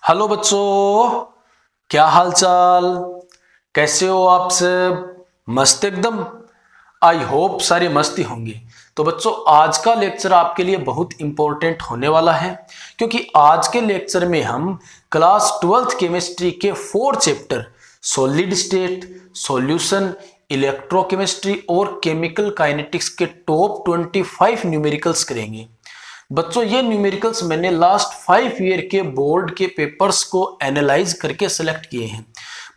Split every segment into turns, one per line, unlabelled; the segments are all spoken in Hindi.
हेलो बच्चों, क्या हाल चाल, कैसे हो आप सब? मस्त एकदम। आई होप सारी मस्ती होंगी। तो बच्चों, आज का लेक्चर आपके लिए बहुत इंपॉर्टेंट होने वाला है, क्योंकि आज के लेक्चर में हम क्लास 12th केमिस्ट्री के 4 chapter solid state, solution, electrochemistry और केमिकल काइनेटिक्स के टॉप 25 न्यूमेरिकल्स करेंगे। बच्चों, ये न्यूमेरिकल्स मैंने लास्ट 5 ईयर के बोर्ड के पेपर्स को एनालाइज करके सेलेक्ट किए हैं।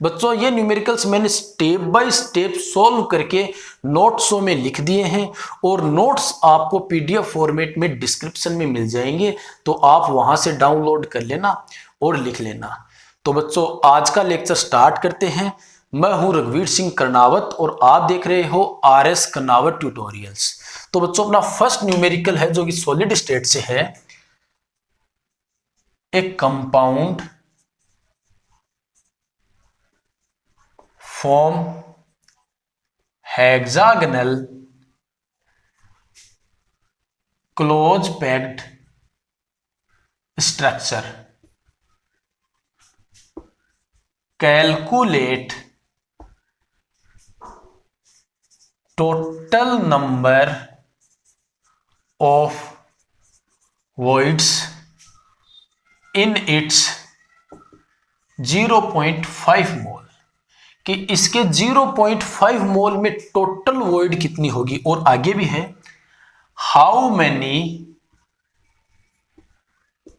बच्चों, ये न्यूमेरिकल्स मैंने स्टेप बाय स्टेप सॉल्व करके नोट्सों में लिख दिए हैं और नोट्स आपको पीडीएफ फॉर्मेट में डिस्क्रिप्शन में मिल जाएंगे, तो आप वहां से डाउनलोड कर लेना और लिख लेना। तो बच्चों, आज का लेक्चर स्टार्ट करते हैं। मैं हूं रघुवीर सिंह कर्नावत और आप देख रहे हो आरएस कर्नावत ट्यूटोरियल्स। तो बच्चों, अपना फर्स्ट न्यूमेरिकल है जो कि सॉलिड स्टेट से है। एक compound form hexagonal close packed structure. Calculate total number of voids in its 0.5 मोल, कि इसके 0.5 मोल में टोटल वॉइड कितनी होगी। और आगे भी है, how many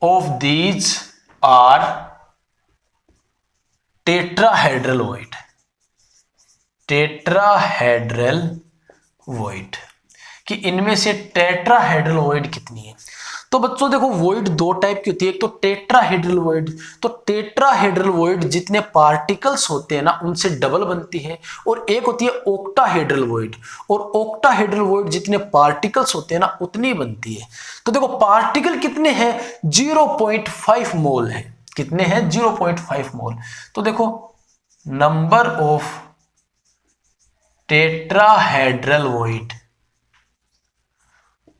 of these are tetrahedral void. Tetrahedral void, कि इनमें से टेट्राहेड्रल वॉइड कितनी है। तो बच्चों देखो, वॉइड दो टाइप की होती है। एक तो टेट्राहेड्रल वॉइड, तो टेट्राहेड्रल वॉइड जितने पार्टिकल्स होते हैं ना उनसे डबल बनती है। और एक होती है ओक्टाहेड्रल वॉइड, और ओक्टाहेड्रल वॉइड जितने पार्टिकल्स होते हैं ना उतनी बनती है। तो देखो, पार्टिकल कितने हैं? 0.5 मोल है। कितने हैं? 0.5 मोल। तो देखो, नंबर ऑफ टेट्राहेड्रल वॉइड,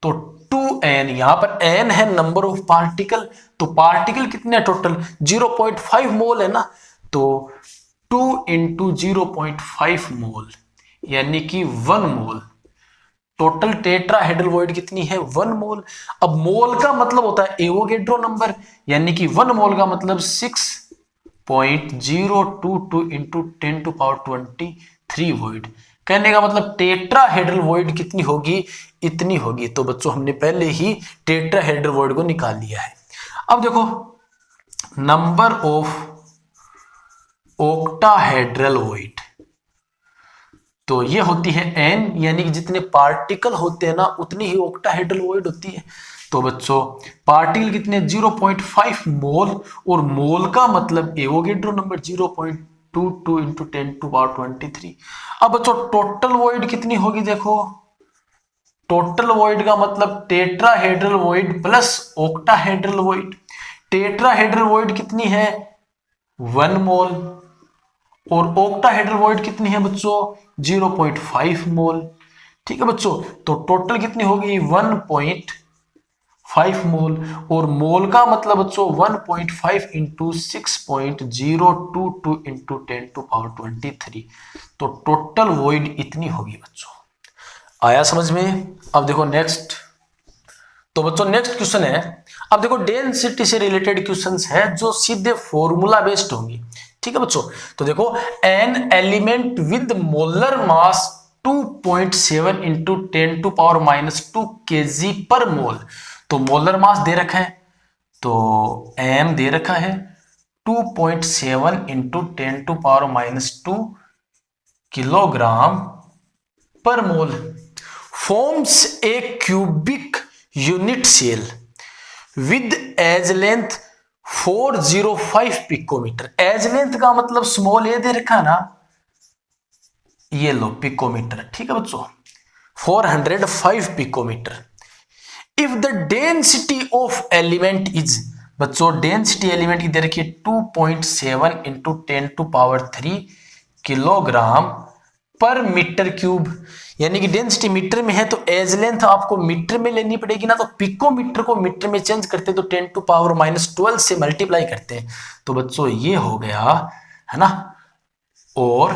तो 2n, यहां पर n है नंबर ऑफ पार्टिकल। तो पार्टिकल कितने टोटल? 0.5 मोल है ना, तो 2 इंटू 0.5 मोल यानी कि 1 मोल। टोटल टेट्राहेड्रल वॉइड कितनी है? 1 मोल। अब मोल का मतलब होता है एवोगेड्रो नंबर, यानी कि 1 मोल का मतलब 6.022 इंटू 10⁻23 वॉइड। कहने का मतलब टेट्राहेड्रल वॉइड कितनी होगी? इतनी होगी। तो बच्चों, हमने पहले ही टेट्राहेड्रल वॉइड को निकाल लिया है। अब देखो, नंबर ऑफ ओक्टाहेड्रल वॉइड, तो ये होती है n, यानी कि जितने पार्टिकल होते हैं ना उतनी ही ओक्टाहेड्रल वॉइड होती है। तो बच्चों, पार्टिकल कितने? 0.5 मोल, और मोल का मतलब एवोगेड्रो नंबर 0.22 इंटू 10⁻23। अब बच्चों, टोटल वॉइड कितनी होगी? देखो, टोटल वॉइड का मतलब tetrahedral void plus octahedral void. Tetrahedral void कितनी है? 1 मोल। और ओक्टाहेड्रल वॉइड कितनी है बच्चों? 0.5 मोल। ठीक है बच्चों, तो टोटल कितनी होगी? 1.5 मोल। और मोल का मतलब बच्चों 1.5 इंटू 6.022 इंटू 10⁻23। तो टोटल वॉइड इतनी होगी बच्चों। आया समझ में? अब देखो नेक्स्ट। तो बच्चों, नेक्स्ट क्वेश्चन है। अब देखो, डेंसिटी से रिलेटेड क्वेश्चंस है जो सीधे फॉर्मूला बेस्ड होंगी। ठीक है बच्चों, तो देखो, an element with molar mass 2.7 into 10⁻⁻2 kg पर मोल। तो मोलर मास दे रखा है, तो एम दे रखा है 2.7 into 10⁻⁻2 kilogram per mole. Forms a cubic unit cell with edge length 405 picometre. Edge length का मतलब स्मॉल ए दे रखा ना, ये लो पिकोमीटर। ठीक है बच्चों, 405 picometre. If the density of element is, बच्चों डेंसिटी एलिमेंट की दे रखी है 2.7 into 10⁻³ kilogram per metre cube, यानी कि डेंसिटी मीटर में है तो एज लेंथ आपको मीटर में लेनी पड़ेगी ना, तो पिकोमीटर को मीटर में चेंज करते तो 10⁻⁻12 से मल्टीप्लाई करते हैं। तो बच्चों ये हो गया है ना, और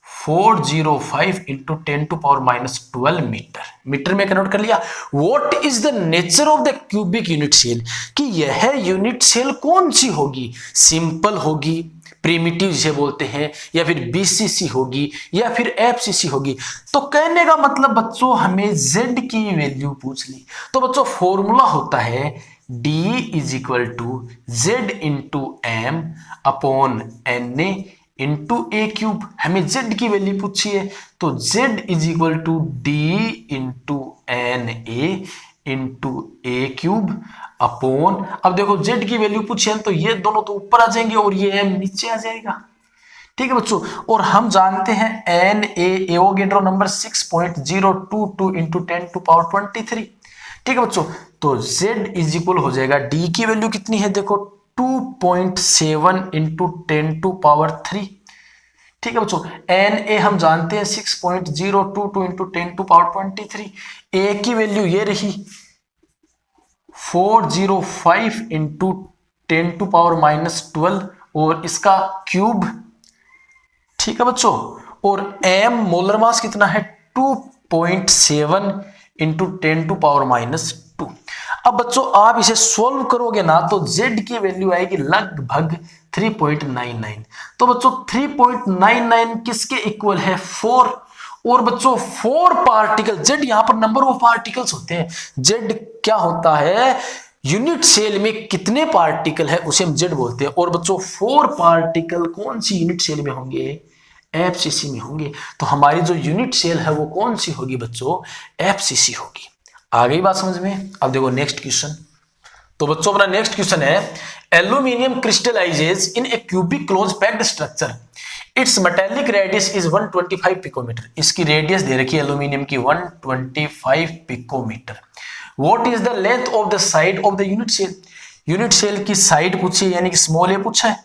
405 इंटू 10⁻⁻12 मीटर, मीटर में कन्वर्ट कर लिया। What is the nature of the cubic unit cell, कि यह यूनिट सेल कौन सी होगी, सिंपल होगी, प्रिमिटिव जिसे बोलते हैं, या फिर बीसीसी होगी, या फिर एफसीसी होगी। तो कहने का मतलब बच्चों हमें z की वैल्यू पूछ ली, तो बच्चों फॉर्मूला होता है d is equal to z into M upon N A into a cube. हमें z की वैल्यू पूछी है, तो z is equal to d into N A into a cube upon, अब देखो z की वैल्यू पूछी है तो ये दोनों तो ऊपर आ जाएंगे और ये m नीचे आ जाएगा। ठीक है बच्चों, और हम जानते हैं एन एवोगेड्रो नंबर 6.022 इंटू 10⁻23। ठीक है बच्चों, तो z इज इक्वल हो जाएगा, d की वैल्यू कितनी है देखो 2.7 इंटू 10⁻3। ठीक है बच्चों, एन ए हम जानते हैं 6.022 इंटू 10⁻23। ए की वैल्यू ये रही 405 इंटू 10⁻⁻12 और इसका क्यूब। ठीक है बच्चों, और एम मोलर मास कितना है 2.7 इंटू 10⁻⁻2। अब बच्चों आप इसे सोल्व करोगे ना तो z की वैल्यू आएगी लगभग 3.99। तो बच्चों 3.99 किसके इक्वल है 4, और बच्चों 4 पार्टिकल, z यहां पर नंबर ऑफ पार्टिकल्स होते हैं, z क्या होता है यूनिट सेल में कितने पार्टिकल है उसे हम z बोलते हैं। और बच्चों 4 पार्टिकल कौन सी यूनिट सेल में होंगे, एफसीसी में होंगे। तो हमारी जो यूनिट सेल है वो कौन सी होगी बच्चों, एफसीसी होगी। आ गई बात समझ में। अब देखो नेक्स्ट क्वेश्चन, तो बच्चों अपना नेक्स्ट क्वेश्चन है aluminium crystallises in a cubic close packed structure, its metallic radius is 125 picometre. इसकी रेडियस दे रखी है एल्यूमिनियम की 125 picometre. What is the length of the side of the unit cell, unit cell की साइड पूछी है यानी कि स्मॉल ए पूछा है।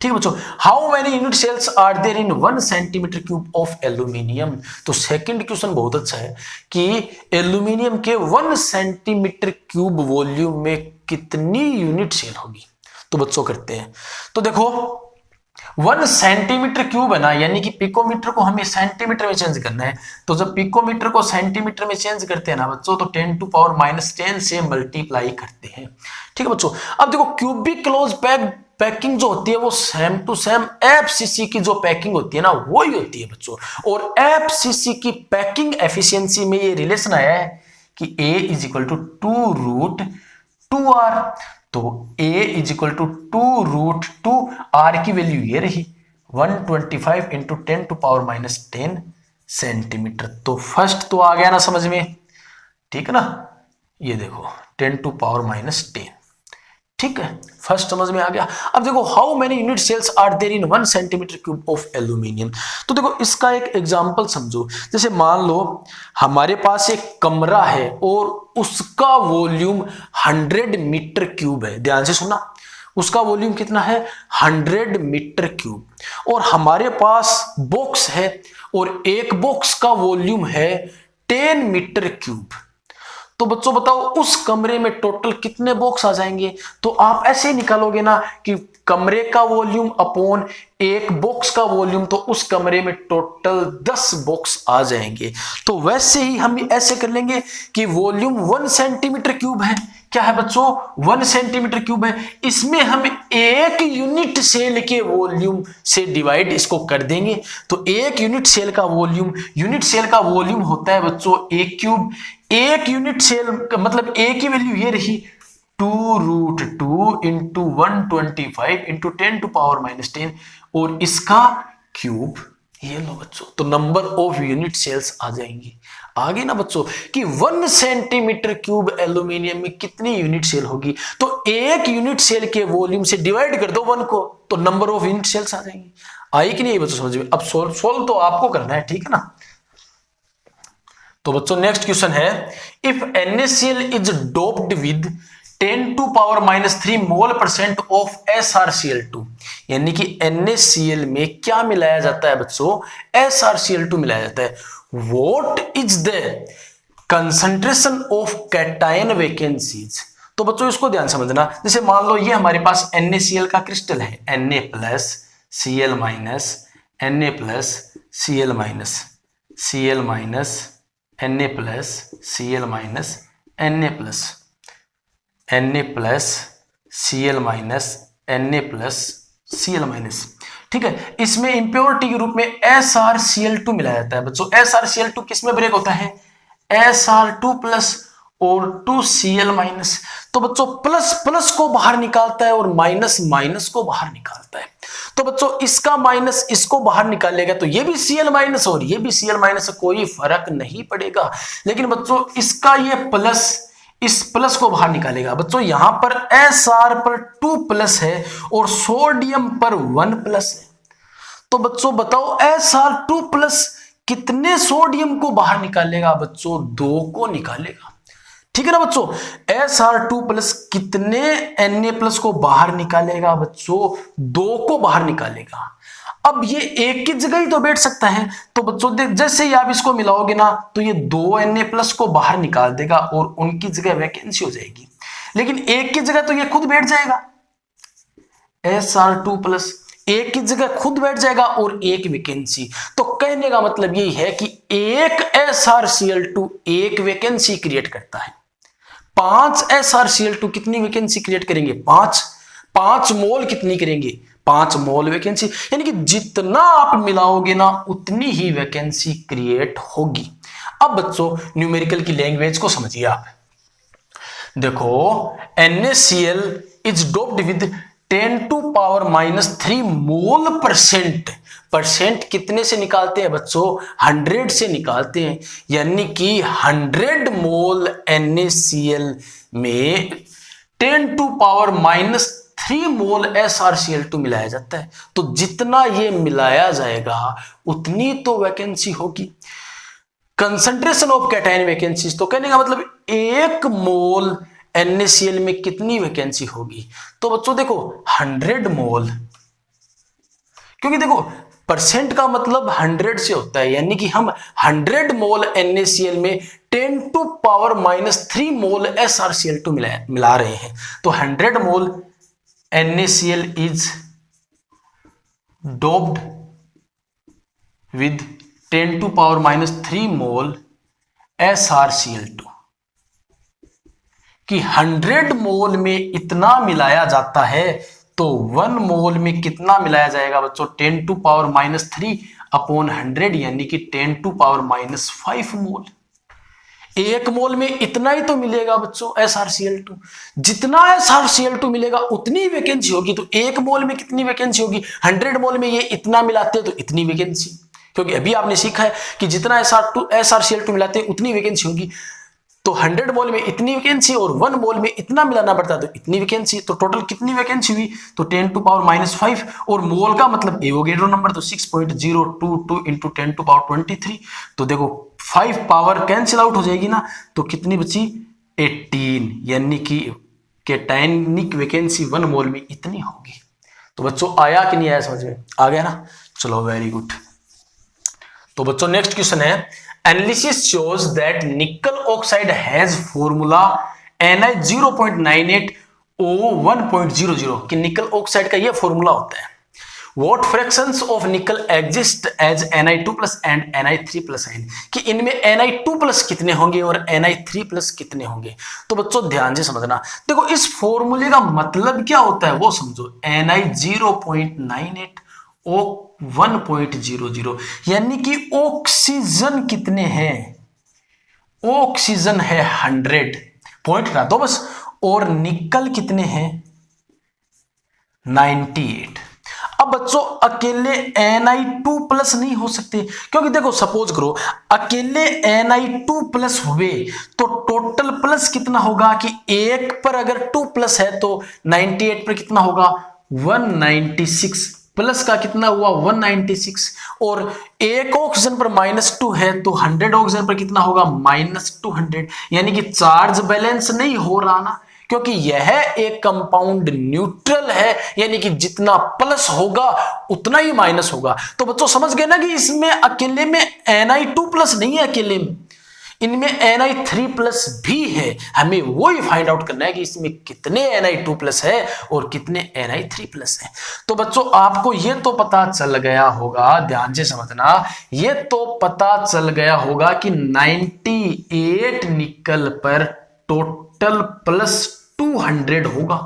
ठीक है बच्चों, how many unit cells are there in 1 centimetre cube of aluminium. तो सेकंड क्वेश्चन बहुत अच्छा है कि एल्यूमिनियम के 1 सेंटीमीटर क्यूब वॉल्यूम में कितनी यूनिट सेल होगी। तो बच्चों करते हैं, तो देखो 1 सेंटीमीटर क्यूब है ना, यानी कि पिकोमीटर को हमें सेंटीमीटर में चेंज करना है। तो जब पिकोमीटर को सेंटीमीटर में चेंज करते हैं ना बच्चों, तो 10⁻⁻10 से मल्टीप्लाई करते हैं। ठीक है बच्चों, अब देखो क्यूबिक क्लोज पैकिंग जो होती है वो सेम टू सेम एफसीसी की जो पैकिंग होती है ना वो ही होती है बच्चों। और एफसीसी की पैकिंग एफिशिएंसी में ये रिलेशन आया है कि A is equal to 2√2R। तो A is equal to 2√2R की वैल्यू ये रही 125 इंटू 10⁻⁻10 सेंटीमीटर। तो फर्स्ट तो आ गया ना समझ में, ठीक है ना, ये देखो 10⁻⁻10। ठीक है, फर्स्ट समझ में आ गया। अब देखो how many unit cells are there in 1 centimetre cube of aluminium. तो देखो इसका एक एग्जांपल समझो, जैसे मान लो हमारे पास एक कमरा है और उसका वॉल्यूम 100 मीटर क्यूब है। ध्यान से सुना, उसका वॉल्यूम कितना है 100 मीटर क्यूब, और हमारे पास बॉक्स है और एक बॉक्स का वॉल्यूम है 10 मीटर क्यूब। तो बच्चों बताओ उस कमरे में टोटल कितने बॉक्स आ जाएंगे। तो आप ऐसे ही निकालोगे ना कि कमरे का वॉल्यूम अपॉन एक बॉक्स का वॉल्यूम, तो उस कमरे में टोटल 10 बॉक्स आ जाएंगे। तो वैसे ही हम ऐसे कर लेंगे कि वॉल्यूम 1 सेंटीमीटर क्यूब है। क्या है बच्चों 1 सेंटीमीटर क्यूब है, इसमें हम एक यूनिट सेल के वॉल्यूम से डिवाइड इसको कर देंगे। तो एक यूनिट सेल का वॉल्यूम होता है बच्चों एक क्यूब। एक यूनिट सेल मतलब ए की वैल्यू ये रही 2√2 इंटू 125 इंटू 10⁻⁻10 और इसका क्यूब ये लो बच्चों। तो नंबर ऑफ यूनिट सेल्स आ जाएंगी। आगे ना बच्चों कि 1 सेंटीमीटर क्यूब एल्यूमिनियम में कितनी यूनिट सेल होगी। तो एक यूनिट सेल के वॉल्यूम से डिवाइड कर दो 1 को, तो नंबर ऑफ यूनिट सेल्स आ जाएंगी। आई कि नहीं बच्चों समझ में। अब सोल्व तो आपको करना है, ठीक है ना। तो बच्चों नेक्स्ट क्वेश्चन है if NaCl is doped with 10⁻³ mole % of SrCl2, यानी कि NaCl में क्या मिलाया जाता है बच्चों, SrCl2 मिलाया जाता है। What is the concentration of cation vacancies. तो बच्चों इसको ध्यान समझना, जैसे मान लो ये हमारे पास NaCl का क्रिस्टल है, Na plus Cl minus Na plus Cl minus Cl minus Na plus Cl minus Na plus Na plus Cl minus Na plus Cl minus. ठीक है, इसमें इंप्योरिटी के रूप में SrCl2 मिलाया जाता है बच्चों। SrCl2 किस में ब्रेक होता है, Sr2 प्लस और 2Cl माइनस। तो बच्चों प्लस प्लस को बाहर निकालता है और माइनस माइनस को बाहर निकालता है। तो बच्चों इसका माइनस इसको बाहर निकालेगा तो ये भी Cl माइनस और ये भी Cl माइनस, कोई फर्क नहीं पड़ेगा। लेकिन बच्चों इसका ये प्लस इस प्लस को बाहर निकालेगा। बच्चों यहां पर Sr पर 2 प्लस है और सोडियम पर 1 प्लस है। तो बच्चों बताओ Sr2 प्लस कितने सोडियम को बाहर निकालेगा, बच्चों 2 को निकालेगा। ठीक है ना बच्चों, Sr2 प्लस कितने Na प्लस को बाहर निकालेगा, बच्चों 2 को बाहर निकालेगा। अब ये एक की जगह ही तो बैठ सकता है, तो बच्चों देख जैसे ही आप इसको मिलाओगे ना तो ये 2 Na प्लस को बाहर निकाल देगा और उनकी जगह वैकेंसी हो जाएगी। लेकिन एक की जगह तो ये खुद बैठ जाएगा, Sr2 प्लस एक की जगह खुद बैठ जाएगा और एक वैकेंसी। तो कहने का मतलब यही है कि एक SrCl2 एक वैकेंसी क्रिएट करता है। 5 SrCl2 कितनी वैकेंसी क्रिएट करेंगे, 5 मोल कितनी करेंगे, 5 मोल वैकेंसी। यानी कि जितना आप मिलाओगे ना उतनी ही वैकेंसी क्रिएट होगी। अब बच्चों न्यूमेरिकल की लैंग्वेज को समझिए आप। देखो NaCl is doped with 10⁻³ mole percent कितने से निकालते हैं बच्चों, 100 से निकालते हैं। यानी कि 100 मोल NaCl में 10⁻³ मोल SrCl2 मिलाया जाता है। तो जितना ये मिलाया जाएगा उतनी तो वैकेंसी होगी। कंसंट्रेशन ऑफ कैटायन वैकेंसीज, तो कहने का मतलब 1 मोल NaCl में कितनी वैकेंसी होगी। तो बच्चों देखो 100 मोल, क्योंकि देखो परसेंट का मतलब 100 से होता है, यानी कि हम 100 मोल NaCl में 10⁻³ मोल SrCl2 मिला रहे हैं। तो 100 मोल NaCl is doped with 10⁻³ mole SrCl2 कि 100 मोल में इतना मिलाया जाता है। तो 1 मोल में कितना मिलाया जाएगा बच्चों, 10⁻³ अपॉन 100 यानी कि 10⁻⁵ मोल। 1 मोल में इतना ही तो मिलेगा बच्चों SrCl2। जितना SrCl2 मिलेगा उतनी वैकेंसी होगी। तो 1 मोल में कितनी वैकेंसी होगी, 100 मोल में ये इतना मिलाते हैं तो इतनी वैकेंसी, क्योंकि अभी आपने सीखा है कि जितना SrCl2 मिलाते हैं उतनी वैकेंसी होगी। तो 100 मोल में इतनी वैकेंसी और 1 मोल में इतना मिलाना पड़ता है तो इतनी वैकेंसी। तो टोटल कितनी वैकेंसी हुई, तो 10⁻⁵ और मोल का मतलब एवोगैड्रो नंबर, तो 6.022 इंटू 10⁻23। तो देखो 5 पावर कैंसिल आउट हो जाएगी ना, तो कितनी बची 18, यानी कि कैटायनिक वैकेंसी 1 मोल में इतनी होगी। तो बच्चों आया कि नहीं आया समझ में, आ गया ना, चलो वेरी गुड। तो बच्चों नेक्स्ट क्वेश्चन है, analysis shows that nickel oxide has formula Ni 0.98O1.00 कि निकल ऑक्साइड का ये फॉर्मूला होता है। What fractions of nickel exist as Ni2+ and Ni3+ ion कि इनमें Ni2+ कितने होंगे और Ni3+ कितने होंगे। तो बच्चों ध्यान से समझना, देखो इस फॉर्मूले का मतलब क्या होता है वो समझो। Ni 0.98 O 1.00 यानी कि ऑक्सीजन कितने हैं, ऑक्सीजन है 100 पॉइंट ना दो बस, और निकल कितने हैं 98। अब बच्चों अकेले Ni2+ नहीं हो सकते, क्योंकि देखो सपोज करो अकेले Ni2+ हुए तो टोटल प्लस कितना होगा कि एक पर अगर 2+ है तो 98 पर कितना होगा 196, प्लस का कितना हुआ 196, और एक ऑक्सीजन पर -2 है तो 100 ऑक्सीजन पर कितना होगा -200, यानी कि चार्ज बैलेंस नहीं हो रहा ना, क्योंकि यह एक कंपाउंड न्यूट्रल है, यानी कि जितना प्लस होगा उतना ही माइनस होगा। तो बच्चों समझ गए ना कि इसमें अकेले में Ni2+ नहीं है, अकेले में इनमें Ni3+ भी है। हमें वही फाइंड आउट करना है कि इसमें कितने Ni2+ है और कितने Ni3+ है। तो बच्चों आपको ये तो पता चल गया होगा, ध्यान से समझना, ये तो पता चल गया होगा कि 98 निकल पर टोटल +200 होगा।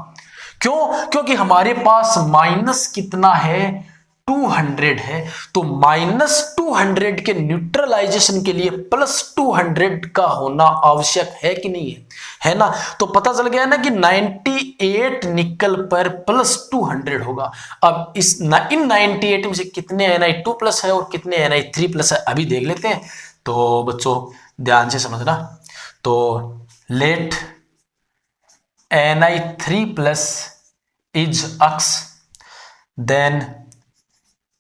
क्यों? क्योंकि हमारे पास माइनस कितना है, 200 है। तो -200 के न्यूट्रलाइजेशन के लिए +200 का होना आवश्यक है कि नहीं है, है ना। तो पता चल गया ना कि 98 निकल पर +200 होगा। अब इन 98 में से कितने Ni2+ है और कितने Ni3+ है अभी देख लेते हैं। तो बच्चों ध्यान से समझना, तो late Ni3+ is X, then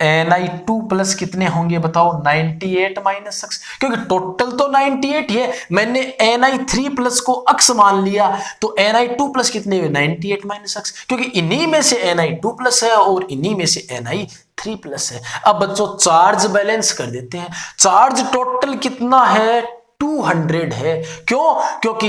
Ni2+ कितने होंगे बताओ, 98 - X, क्योंकि टोटल तो 98 ही है, मैंने Ni3+ को X मान लिया, तो Ni2+ कितने हुए, 98 - X, क्योंकि इन्हीं में से Ni2+ है और इन्हीं में से Ni3+ है। अब बच्चों चार्ज बैलेंस कर देते हैं। चार्ज टोटल कितना है, 200 है। क्यों? क्योंकि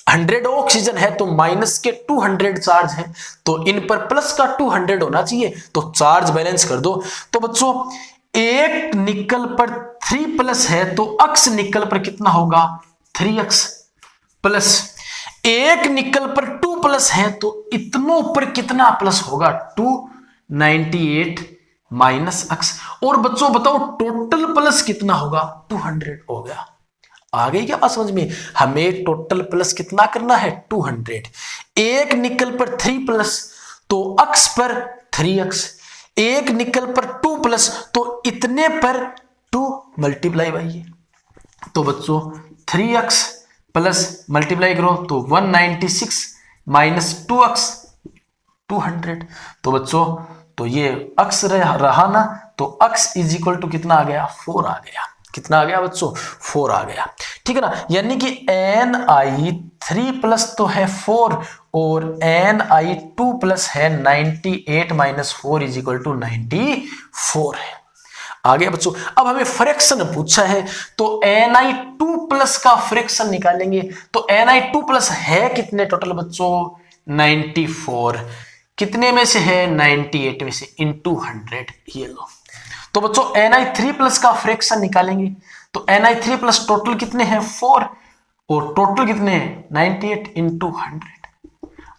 100 ऑक्सीजन है तो माइनस के 200 चार्ज है, तो इन पर प्लस का 200 होना चाहिए, तो चार्ज बैलेंस कर दो। तो बच्चों एक निकल पर 3+ है तो X निकल पर कितना होगा, 3X, प्लस एक निकल पर 2+ है तो इतनों पर कितना प्लस होगा, 298 - X। और बच्चों बताओ टोटल प्लस कितना होगा, 200 हो गया। आ गई क्या बात समझ में? हमें टोटल प्लस कितना करना है, 200। एक निकल पर 3+ तो X पर 3X, एक निकल पर 2+ तो इतने पर 2 मल्टीप्लाई बाई, तो बच्चों 3X प्लस मल्टीप्लाई करो तो 196 - 2X 200। तो बच्चों तो ये X रहा ना, तो X = कितना आ गया, 4 आ गया। कितना आ गया बच्चों, 4 आ गया, ठीक है ना। यानी कि Ni3+ तो है 4 और Ni2+ है 98 - 4 = 94 है। आ गया बच्चों। अब हमें फ्रैक्शन पूछा है, तो Ni2+ का फ्रैक्शन निकालेंगे। तो Ni2+ है कितने टोटल बच्चों, 94, कितने में से है, 98 में से, इंटू 100, ये लो। तो बच्चों Ni3+ का फ्रैक्शन निकालेंगे, तो Ni3+ टोटल कितने हैं, 4, और टोटल कितने हैं, 98 × 100।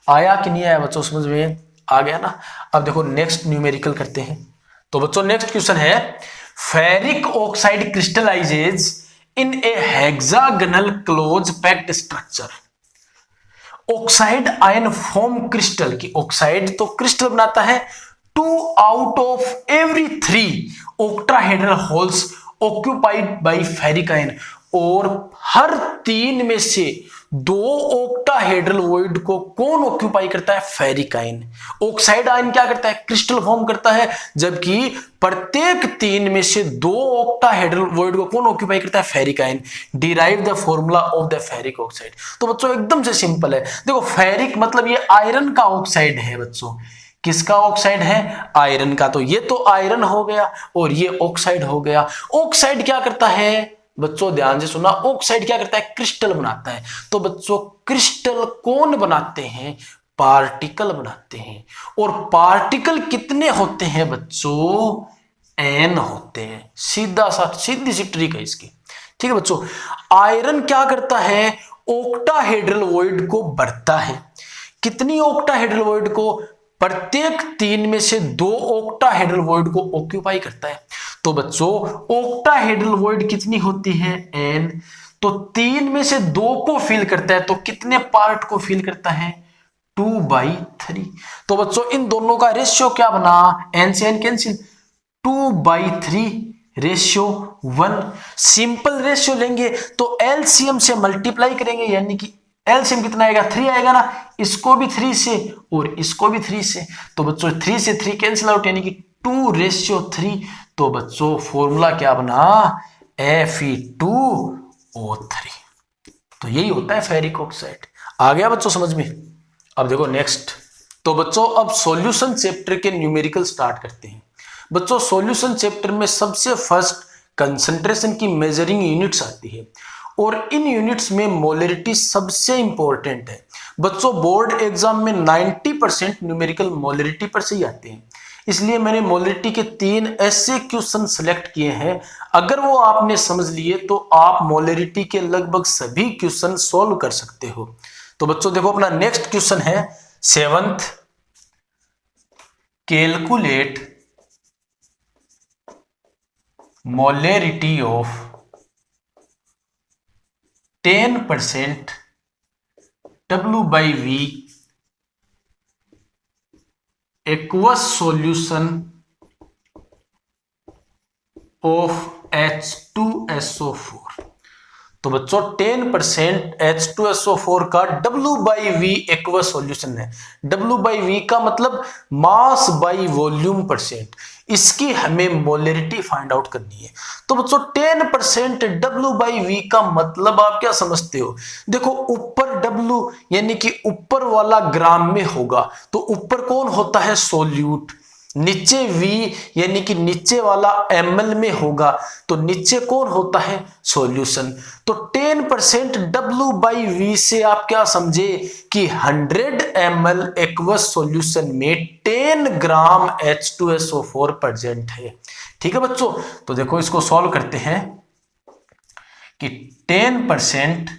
आया कि नहीं आया बच्चों, समझ में आ गया ना। अब देखो नेक्स्ट न्यूमेरिकल करते हैं। तो बच्चों नेक्स्ट क्वेश्चन है, ferric oxide crystallises in a hexagonal close packed structure. Oxide ion form crystal की, ऑक्साइड तो क्रिस्टल बनाता है, 2 out of every 3 octahedral holes occupied by ferric ion, और हर 3 में से 2 ऑक्टाहेड्रल वॉइड को कौन ऑक्यूपाई करता है, फेरिक आयन। ऑक्साइड आयन क्या करता है, क्रिस्टल फॉर्म करता है, जबकि प्रत्येक 3 में से 2 ऑक्टाहेड्रल वॉइड को कौन ऑक्यूपाई करता है, ferric ion. Derive the formula of the ferric oxide. तो बच्चों एकदम से सिंपल है, देखो फेरिक मतलब ये आयरन का ऑक्साइड है बच्चों। किसका ऑक्साइड है, आयरन का। तो ये तो आयरन हो गया और ये ऑक्साइड हो गया। ऑक्साइड क्या करता है बच्चों, ध्यान से सुना, ऑक्साइड क्या करता है, क्रिस्टल बनाता है। तो बच्चों क्रिस्टल कौन बनाते हैं, पार्टिकल बनाते हैं। और पार्टिकल कितने होते हैं बच्चों, n होते हैं। सीधी सी ट्रिक है इसकी, ठीक है बच्चों। आयरन क्या करता है, ऑक्टाहेड्रल वॉइड को भरता है। कितनी ऑक्टाहेड्रल वॉइड को, प्रत्येक 3 में से 2 ऑक्टाहेड्रल वॉइड को ऑक्यूपाई करता है। तो बच्चों ऑक्टाहेड्रल वॉइड कितनी होती है, n, तो 3 में से 2 को फिल करता है, तो कितने पार्ट को फिल करता है, 2/3। तो बच्चों इन दोनों का रेशियो क्या बना, n से n cancel, 2/3 ratio 1। Simple ratio लेंगे तो एलसीएम से मल्टीप्लाई करेंगे, यानी कि एलसीएम कितना आएगा, 3 आएगा ना, इसको भी 3 से और इसको भी 3 से। तो बच्चों 3 से 3 कैंसिल आउट, यानी कि 2/3। तो बच्चों फॉर्मूला क्या बना, Fe2O3। तो यही होता है फेरिक ऑक्साइड। आ गया बच्चों समझ में। अब देखो नेक्स्ट, तो बच्चों अब सॉल्यूशन चैप्टर के न्यूमेरिकल स्टार्ट करते हैं। बच्चों सॉल्यूशन चैप्टर में सबसे फर्स्ट कंसंट्रेशन की मेजरिंग यूनिट्स आती है और इन यूनिट्स में मोलरिटी सबसे इंपॉर्टेंट है। बच्चों बोर्ड एग्जाम में 90% न्यूमेरिकल मोलरिटी पर से ही आते हैं, इसलिए मैंने मोलरिटी के 3 ऐसे क्वेश्चन सेलेक्ट किए हैं। अगर वो आपने समझ लिए तो आप मोलरिटी के लगभग सभी क्वेश्चन सॉल्व कर सकते हो। तो बच्चों देखो अपना नेक्स्ट क्वेश्चन है 7th, calculate molarity of 10% W/V aqueous solution of H2SO4। तो बच्चों 10% H2SO4 का W/V एक्वस सॉल्यूशन है। W/V का मतलब मास बाई वॉल्यूम परसेंट, इसकी हमें मोलरिटी फाइंड आउट करनी है। तो बच्चों 10% W/V का मतलब आप क्या समझते हो? देखो ऊपर W यानी कि ऊपर वाला ग्राम में होगा, तो ऊपर कौन होता है? सोल्यूट। नीचे V यानी कि नीचे वाला ml में होगा, तो नीचे कौन होता है? सॉल्यूशन। तो 10% W/V से आप क्या समझे कि 100 ml एक्वस सॉल्यूशन में 10 ग्राम H2SO4 प्रेजेंट है। ठीक है बच्चों, तो देखो इसको सॉल्व करते हैं कि 10%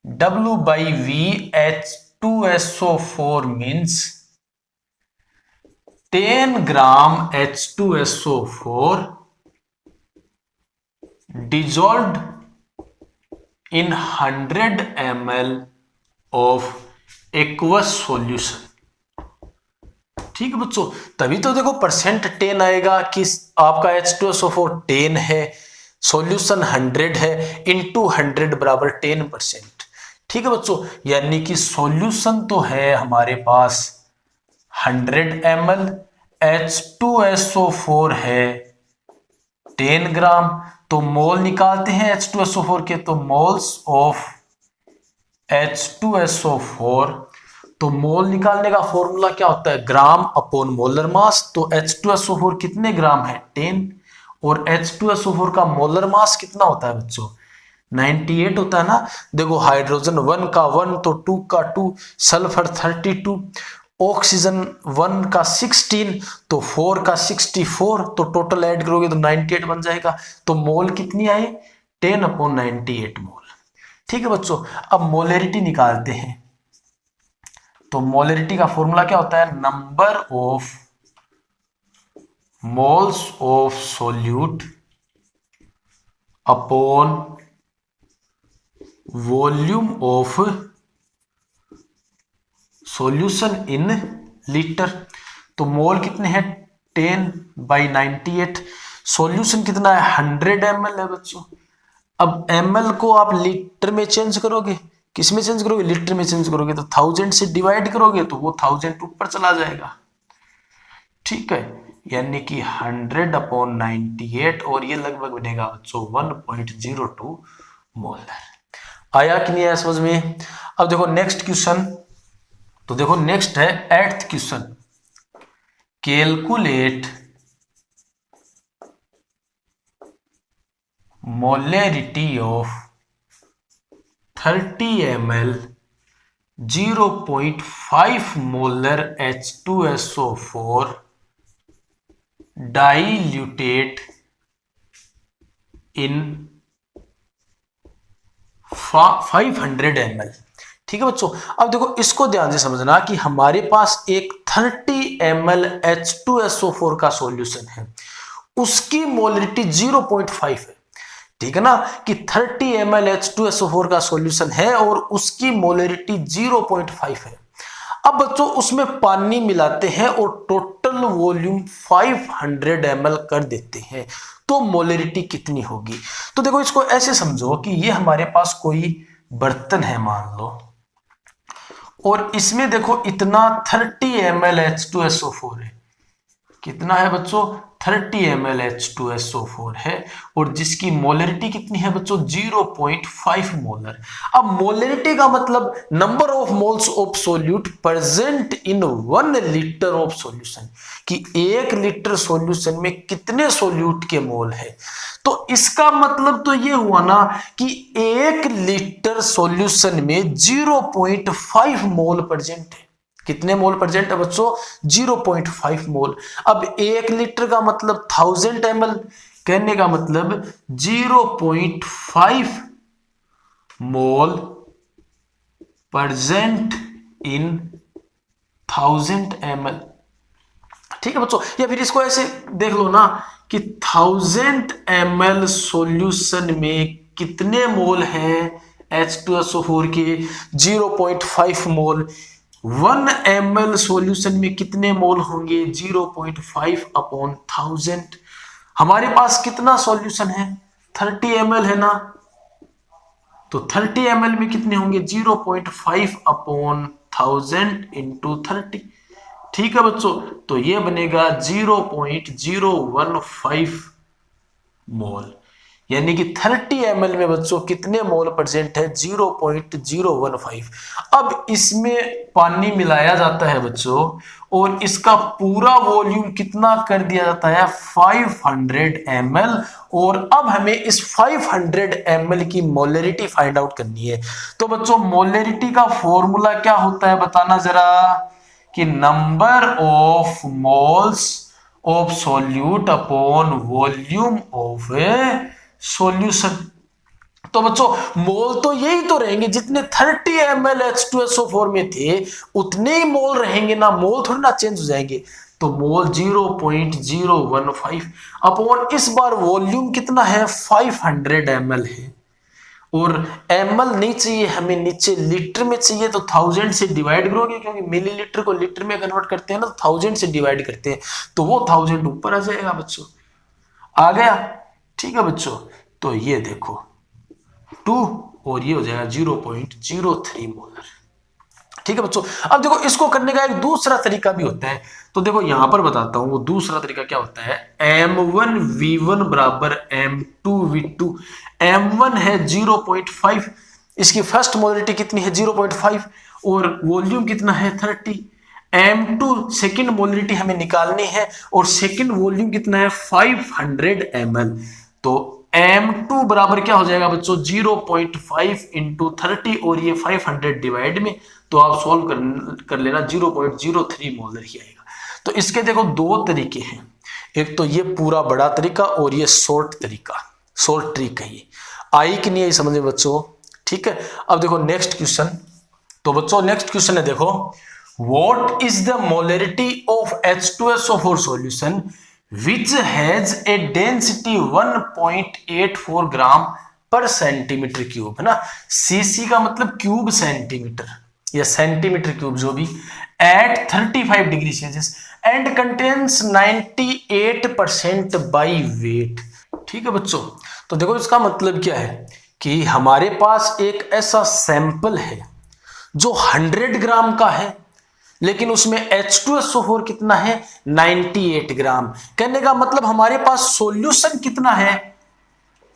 W/V H2SO4 means 10 gram H2SO4 dissolved in 100 ml of aqueous solution। ठीक है बच्चों, तभी तो देखो परसेंट 10 आएगा कि आपका H2SO4 10 है, सॉल्यूशन 100 है, इंटू 100 बराबर 10%। ठीक है बच्चों, यानी कि सॉल्यूशन तो है हमारे पास 100 ml, H2SO4 है 10 ग्राम, तो मोल निकालते हैं H2SO4 के, तो मोल्स ऑफ H2SO4, तो मोल निकालने का फॉर्मूला क्या होता है? ग्राम अपॉन मोलर मास। तो H2SO4 कितने ग्राम है? 10, और H2SO4 का मोलर मास कितना होता है बच्चों? 98 होता है ना। देखो हाइड्रोजन 1 का 1, तो 2 का 2, सल्फर 32, ऑक्सीजन 1 का 16, तो 4 का 64, तो टोटल ऐड करोगे तो 98 बन जाएगा। तो मोल कितनी आई? 10/98 मोल। ठीक है बच्चों, अब मोलरिटी निकालते हैं। तो मोलरिटी का फॉर्मूला क्या होता है? Number of moles of solute upon volume of solution in litre. तो मोल कितने हैं? 10/98। सॉल्यूशन कितना है? 100 ml है बच्चों। अब ml को आप लीटर में चेंज करोगे, किस में चेंज करोगे? लीटर में चेंज करोगे, तो 1000 से डिवाइड करोगे तो वो 1000 ऊपर चला जाएगा। ठीक है, यानी कि 100/98, और ये लगभग बनेगा बच्चों 1.02 मोलर। आया कि नहीं आया समझ में? अब देखो नेक्स्ट क्वेश्चन, तो देखो नेक्स्ट है 8th question, calculate molarity of 30 ml 0.5 molar H2SO4 diluted in 500 ml। ठीक है बच्चों, अब देखो इसको ध्यान से समझना कि हमारे पास एक 30 ml H2SO4 का सॉल्यूशन है, उसकी मोलरिटी 0.5 है। ठीक है ना, कि 30 ml H2SO4 का सॉल्यूशन है और उसकी मोलरिटी 0.5 है। अब बच्चों उसमें पानी मिलाते हैं और टोटल वॉल्यूम 500 ml कर देते हैं, तो मोलरिटी कितनी होगी? तो देखो इसको ऐसे समझो कि ये हमारे पास कोई बर्तन है मान लो, और इसमें देखो इतना 30 ml H2SO4 है। कितना है बच्चों? 30 ml H2SO4 है और जिसकी मोलरिटी कितनी है बच्चों 0.5 मोलर। अब मोलरिटी का मतलब number of moles of solute present in 1 litre of solution, कि 1 लीटर सॉल्यूशन में कितने सोल्यूट के मोल है। तो इसका मतलब तो ये हुआ ना कि 1 लीटर सॉल्यूशन में 0.5 मोल प्रेजेंट है। कितने मोल प्रेजेंट है बच्चों 0.5 मोल। अब 1 लीटर का मतलब 1000 ml, कहने का मतलब 0.5 मोल प्रेजेंट इन 1000 ml। ठीक है बच्चों, या फिर इसको ऐसे देख लो ना कि 1000 ml सॉल्यूशन में कितने मोल है H2SO4 के 0.5 मोल। 1 ml सॉल्यूशन में कितने मोल होंगे 0.5 अपॉन 1000। हमारे पास कितना सॉल्यूशन है 30 ml है ना, तो 30 ml में कितने होंगे 0.5 अपॉन 1000 इंटू 30। ठीक है बच्चों, तो ये बनेगा 0.015 मोल, यानी कि 30 ml में बच्चों कितने मोल प्रेजेंट है 0.015। अब इसमें पानी मिलाया जाता है बच्चों और इसका पूरा वॉल्यूम कितना कर दिया जाता है 500 ml। और अब हमें इस 500 ml की मोलरिटी फाइंड आउट करनी है। तो बच्चों मोलरिटी का फॉर्मूला क्या होता है बताना जरा, कि number of moles of solute upon volume of A solution. तो बच्चों मोल तो यही तो रहेंगे, जितने 30 ml H2SO4 में थे उतने ही मोल रहेंगे ना, मोल थोड़ी ना चेंज हो जाएंगे। तो मोल 0.015 अपॉन इस बार वॉल्यूम कितना है 500 ml है, और ml नहीं चाहिए हमें, नीचे लीटर में चाहिए। तो 1000 से डिवाइड करोगे, क्योंकि मिलीलीटर को लीटर में कन्वर्ट करते हैं ना, तो 1000 से डिवाइड करते हैं, तो वो 1000 ऊपर आ जाएगा बच्चों। आ गया, ठीक है बच्चों। तो ये देखो 2 और ये हो जाएगा 0.03 मोलर। ठीक है बच्चों, अब देखो इसको करने का एक दूसरा तरीका भी होता है। तो देखो यहां पर बताता हूं वो दूसरा तरीका क्या होता है। M1V1 बराबर M2V2। M1 है 0.5, इसकी फर्स्ट मोलरिटी कितनी है 0.5 और वॉल्यूम कितना है 30। M2 सेकेंड मोलरिटी हमें निकालनी है और सेकेंड वॉल्यूम कितना है 500 ml। तो M2 बराबर क्या हो जाएगा बच्चों 0.5 इंटू 30 और ये 500 डिवाइड में, तो आप सॉल्व कर लेना 0.03 मोलर ही आएगा। तो इसके देखो दो तरीके हैं, एक तो ये पूरा बड़ा तरीका और ये शॉर्ट तरीका, शॉर्ट ट्रिक है ये। आई कि नहीं आई समझ में बच्चों, ठीक है। अब देखो नेक्स्ट क्वेश्चन। तो बच्चों नेक्स्ट क्वेश्चन है देखो, what is the molarity of H2SO4 solution which has a density 1.84 gram per centimetre cube, है ना। सीसी का मतलब क्यूब सेंटीमीटर या सेंटीमीटर क्यूब जो भी, at 35 degree Celsius and contains 98% by weight. ठीक है बच्चों, तो देखो इसका मतलब क्या है कि हमारे पास एक ऐसा सैंपल है जो 100 ग्राम का है, लेकिन उसमें H2SO4 कितना है 98 ग्राम। कहने का मतलब हमारे पास सॉल्यूशन कितना है,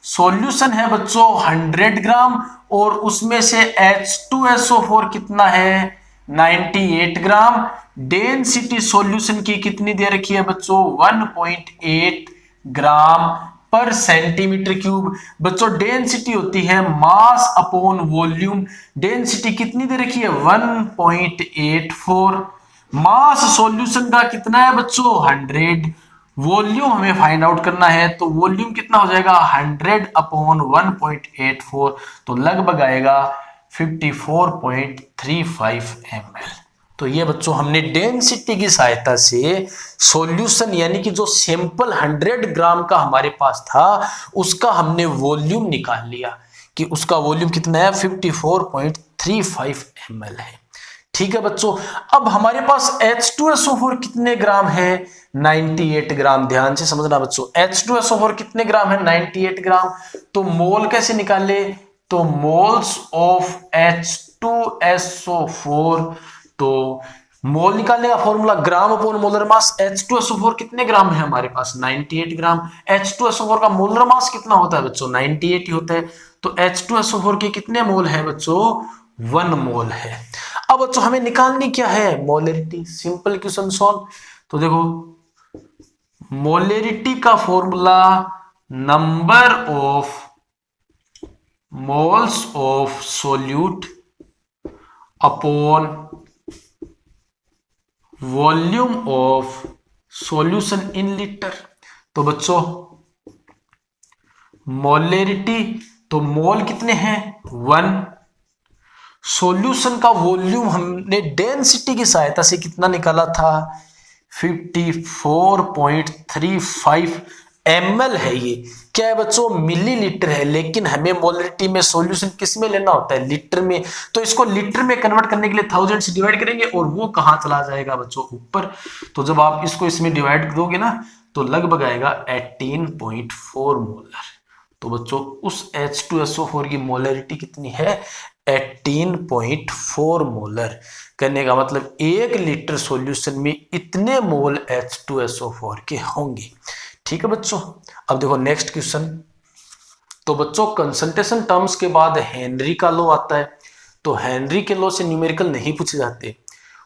सॉल्यूशन है बच्चों 100 ग्राम और उसमें से H2SO4 कितना है 98 ग्राम। डेंसिटी सॉल्यूशन की कितनी दे रखी है बच्चों 1.8 ग्राम पर सेंटीमीटर क्यूब। बच्चों डेंसिटी होती है मास अपॉन वॉल्यूम, डेंसिटी कितनी दे रखी है 1.84। मास सॉल्यूशन का कितना है बच्चों 100, वॉल्यूम हमें फाइंड आउट करना है, तो वॉल्यूम कितना हो जाएगा 100 अपॉन 1.84, तो लगभग आएगा 54.35 ml। तो ये बच्चों हमने डेंसिटी की सहायता से सॉल्यूशन यानी कि जो सैंपल 100 ग्राम का हमारे पास था उसका हमने वॉल्यूम निकाल लिया कि उसका वॉल्यूम कितना है 54.35 ml है। ठीक है बच्चों, अब हमारे पास H2SO4 कितने ग्राम है 98 ग्राम। ध्यान से समझना बच्चों, H2SO4 कितने ग्राम है 98 ग्राम। तो मोल कैसे निकाले, तो मोल्स ऑफ H2SO4, तो मोल निकालने का फॉर्मूला ग्राम अपॉन मोलर मास। H2SO4 कितने ग्राम है हमारे पास? 98 ग्राम। H2SO4 का मोलर मास कितना होता है बच्चों? 98 ही होता है। तो H2SO4 के कितने मोल है बच्चों? 1 मोल है। अब बच्चों हमें निकालनी क्या है? मोलरिटी। Simple question solve. तो देखो मोलरिटी का formula number of moles of solute upon volume of solution in litre. तो बच्चों मोलरिटी, तो मोल कितने हैं? 1। सॉल्यूशन का वॉल्यूम हमने डेंसिटी की सहायता से कितना निकाला था? 54.35 ml है। ये क्या है बच्चों? मिलीलीटर है, लेकिन हमें मोलरिटी में सॉल्यूशन किस में लेना होता है? लीटर में। तो इसको लीटर में कन्वर्ट करने के लिए 1000 से डिवाइड करेंगे और वो कहां चला जाएगा बच्चों? ऊपर। तो जब आप इसको इसमें डिवाइड दोगे ना तो लगभग आएगा 18.4 मोलर। तो बच्चों उस H2SO4 की मोलरिटी कितनी है? 18.4 मोलर। करने का मतलब 1 लीटर सॉल्यूशन में इतने मोल H2SO4 के होंगे। ठीक है बच्चों। अब देखो नेक्स्ट क्वेश्चन। तो बच्चों कंसंट्रेशन टर्म्स के बाद हेनरी का लॉ आता है। तो हेनरी के लॉ से न्यूमेरिकल नहीं पूछे जाते।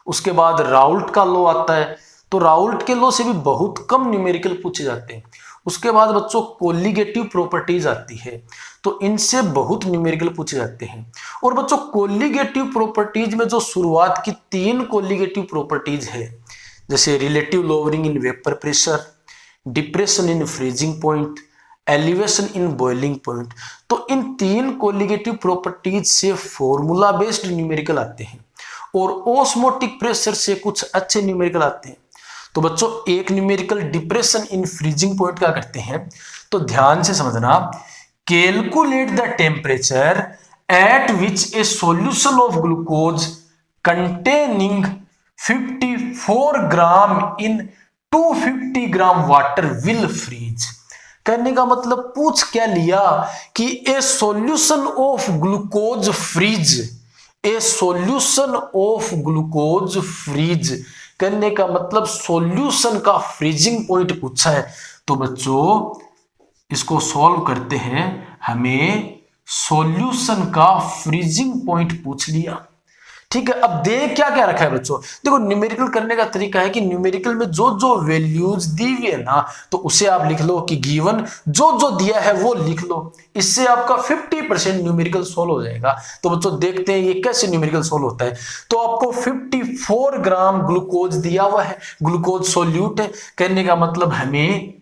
उसके बाद राउल्ट का लॉ आता है। तो राउल्ट के लॉ से भी बहुत कम न्यूमेरिकल पूछे जाते हैं। उसके बाद बच्चों कोलिगेटिव प्रॉपर्टीज आती है। तो इनसे बहुत न्यूमेरिकल पूछे जाते हैं। और बच्चों कोलिगेटिव प्रॉपर्टीज में जो शुरुआत की 3 कोलिगेटिव प्रॉपर्टीज है, जैसे relative lowering in vapour pressure, depression in freezing point, elevation in boiling point, तो इन 3 कोलिगेटिव प्रॉपर्टीज से फॉर्मूला बेस्ड न्यूमेरिकल आते हैं और ऑस्मोटिक प्रेशर से कुछ अच्छे न्यूमेरिकल आते हैं। तो बच्चों एक numerical depression in freezing point क्या करते हैं? तो ध्यान से समझना, calculate the temperature at which a solution of glucose containing 54 gram in 250 gram water will freeze. करने का मतलब पूछ क्या लिया कि a solution of glucose freeze, a solution of glucose freeze. करने का मतलब सॉल्यूशन का फ्रीजिंग पॉइंट पूछा है। तो बच्चों इसको सॉल्व करते हैं, हमें सॉल्यूशन का फ्रीजिंग पॉइंट पूछ लिया। ठीक है। अब देख क्या क्या रखा है बच्चों? देखो न्यूमेरिकल करने का तरीका है कि न्यूमेरिकल में जो जो वैल्यूज दी हुई है ना, तो उसे आप लिख लो कि गिवन जो जो दिया है वो लिख लो। इससे आपका 50% न्यूमेरिकल सोल्व हो जाएगा। तो बच्चों देखते हैं ये कैसे न्यूमेरिकल सोल्व होता है। तो आपको 54 ग्राम ग्लूकोज दिया हुआ है, ग्लूकोज सोल्यूट है। कहने का मतलब हमें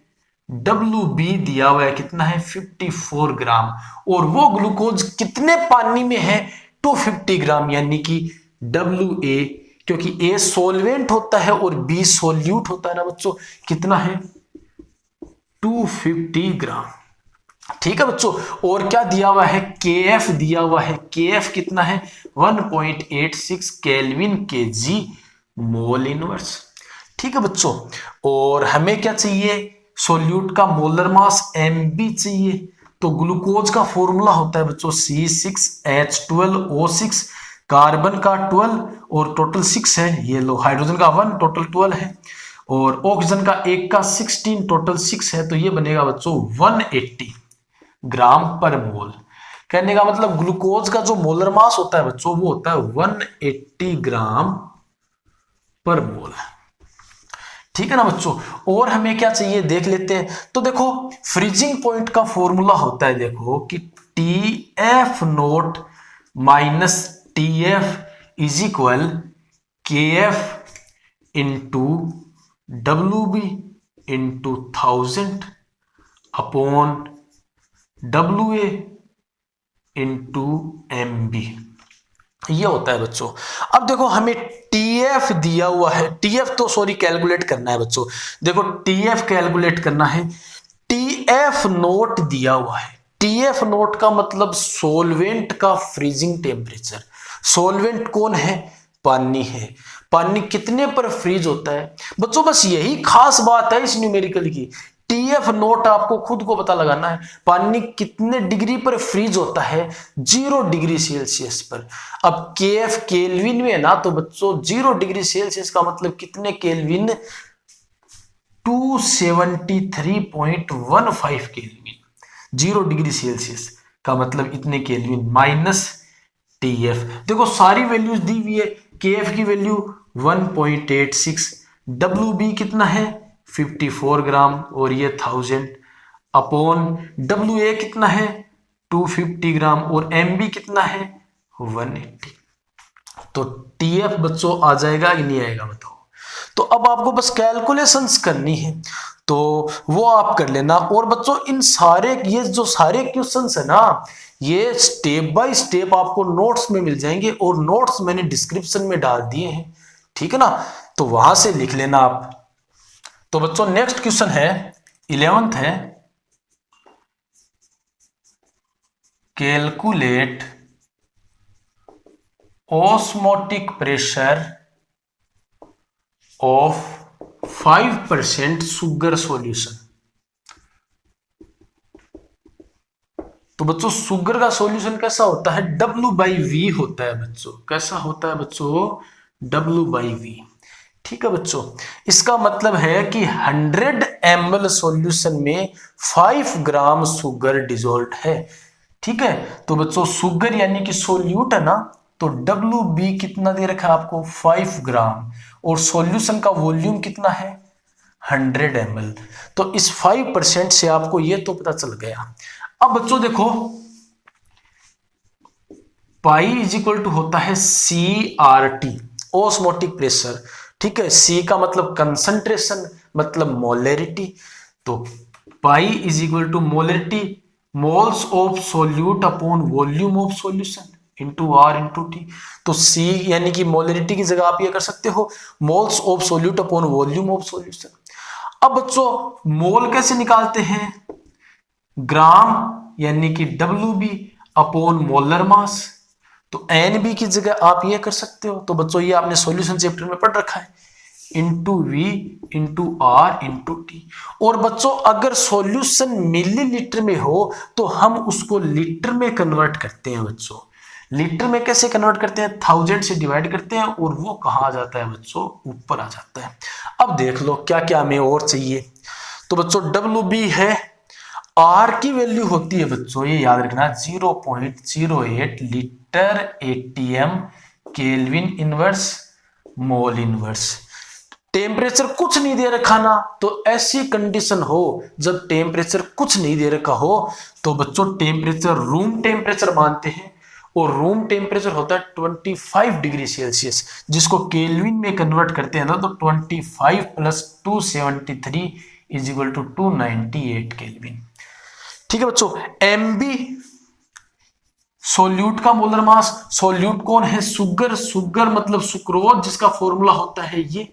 WB दिया हुआ है, कितना है? 54 ग्राम। और वो ग्लूकोज कितने पानी में है? 250 ग्राम, यानी कि WA, क्योंकि A सोलवेंट होता है और B सोल्यूट होता है ना बच्चों। कितना है? 250 ग्राम। ठीक है बच्चों। और क्या दिया हुआ है? KF दिया हुआ है। KF कितना है? 1.86 केल्विन kg मोल इनवर्स। ठीक है बच्चों। और हमें क्या चाहिए? सोल्यूट का मोलर मास MB चाहिए। तो ग्लूकोज का फॉर्मूला होता है बच्चों C6H12O6, कार्बन का 12 और टोटल 6 है। ये लो, हाइड्रोजन का 1 टोटल 12 है और ऑक्सीजन का 1 का 16 टोटल 6 है। तो ये बनेगा बच्चों 180 ग्राम पर मोल। कहने का मतलब ग्लूकोज का जो मोलर मास होता है बच्चों वो होता है 180 ग्राम पर मोल। ठीक है ना बच्चों। और हमें क्या चाहिए देख लेते हैं। तो देखो फ्रीजिंग पॉइंट का फॉर्मूला होता है, देखो कि TF note minus TF is equal KF into WB into 1000 upon WA into MB। ये होता है बच्चों। अब देखो हमें TF दिया हुआ है, TF तो सॉरी कैलकुलेट करना है बच्चों। देखो TF कैलकुलेट करना है, TF नोट दिया हुआ है। TF नोट का मतलब सोलवेंट का फ्रीजिंग टेम्परेचर। सोलवेंट कौन है? पानी है। पानी कितने पर फ्रीज होता है बच्चों? बस यही खास बात है इस न्यूमेरिकल की। टीएफ नोट आपको खुद को पता लगाना है। पानी कितने डिग्री पर फ्रीज होता है? 0 डिग्री सेल्सियस पर। अब केएफ केल्विन में है ना, तो बच्चों 0 डिग्री सेल्सियस का मतलब कितने केल्विन? 273.15 केल्विन। 0 डिग्री सेल्सियस का मतलब इतने केल्विन माइनस टीएफ। देखो सारी वैल्यूज दी हुई है। केएफ की वैल्यू 1.86, डब्ल्यू बी कितना है 54 ग्राम और ये 1000 अपॉन डब्ल्यू ए कितना है 250 ग्राम और एम बी कितना है 180। तो टीएफ बच्चों आ जाएगा कि नहीं आएगा बताओ। तो अब आपको बस कैलकुलेशंस करनी है तो वो आप कर लेना। और बच्चों इन सारे ये जो सारे क्वेश्चंस है ना, ये स्टेप बाय स्टेप आपको नोट्स में मिल जाएंगे और नोट्स मैंने डिस्क्रिप्शन में डाल दिए हैं, ठीक है ना, तो वहां से लिख लेना आप। तो बच्चों नेक्स्ट क्वेश्चन है 11th है, calculate osmotic pressure of 5% sugar solution. तो बच्चों शुगर का सॉल्यूशन कैसा होता है? W/V होता है बच्चों। कैसा होता है बच्चों? W/V। ठीक है बच्चों, इसका मतलब है कि 100 ml सॉल्यूशन में 5 ग्राम शुगर डिजोल्व है। ठीक है, तो बच्चों शुगर यानी कि सोल्यूट है ना, तो WB कितना दे रखा है आपको 5 ग्राम और सॉल्यूशन का वॉल्यूम कितना है 100 ml। तो इस 5% से आपको ये तो पता चल गया। अब बच्चों देखो पाई इज इक्वल टू होता है CRT ऑस्मोटिक प्रेशर। ठीक है, C का मतलब कंसंट्रेशन मतलब मोलरिटी, तो pi is equal to molarity moles of solute upon volume of solution into R into T। तो C यानी कि मोलरिटी की जगह आप ये कर सकते हो moles of solute upon volume of solution. अब बच्चों मोल कैसे निकालते हैं? ग्राम यानी कि WB अपॉन मोलर मास, तो NB की जगह आप ये कर सकते हो। तो बच्चों ये आपने सॉल्यूशन चैप्टर में पढ़ रखा है into V into R into T। और बच्चों अगर सॉल्यूशन मिलीलीटर में हो तो हम उसको लीटर में कन्वर्ट करते हैं बच्चों। लीटर में कैसे कन्वर्ट करते हैं? 1000 से डिवाइड करते हैं और वो कहाँ आ जाता है बच्चों? ऊपर आ जाता है। अब देख लो क्या क्या हमें और चाहिए। तो बच्चों WB है, R की वैल्यू होती है बच्चों ये याद रखना 0.08 litre ATM kelvin inverse mole inverse. Temperature कुछ नहीं दे रखा ना, तो ऐसी कंडीशन हो जब टेम्परेचर कुछ नहीं दे रखा हो तो बच्चों टेम्परेचर रूम टेम्परेचर मानते हैं और रूम टेम्परेचर होता है 25 डिग्री सेल्सियस, जिसको केल्विन में कन्वर्ट करते हैं ना, तो 25 plus 273 is equal to 298 kelvin. ठीक है बच्चों, MB सोल्यूट का मोलर मास। सोल्यूट कौन है? शुगर। शुगर मतलब सुक्रोज जिसका फॉर्मूला होता है ये।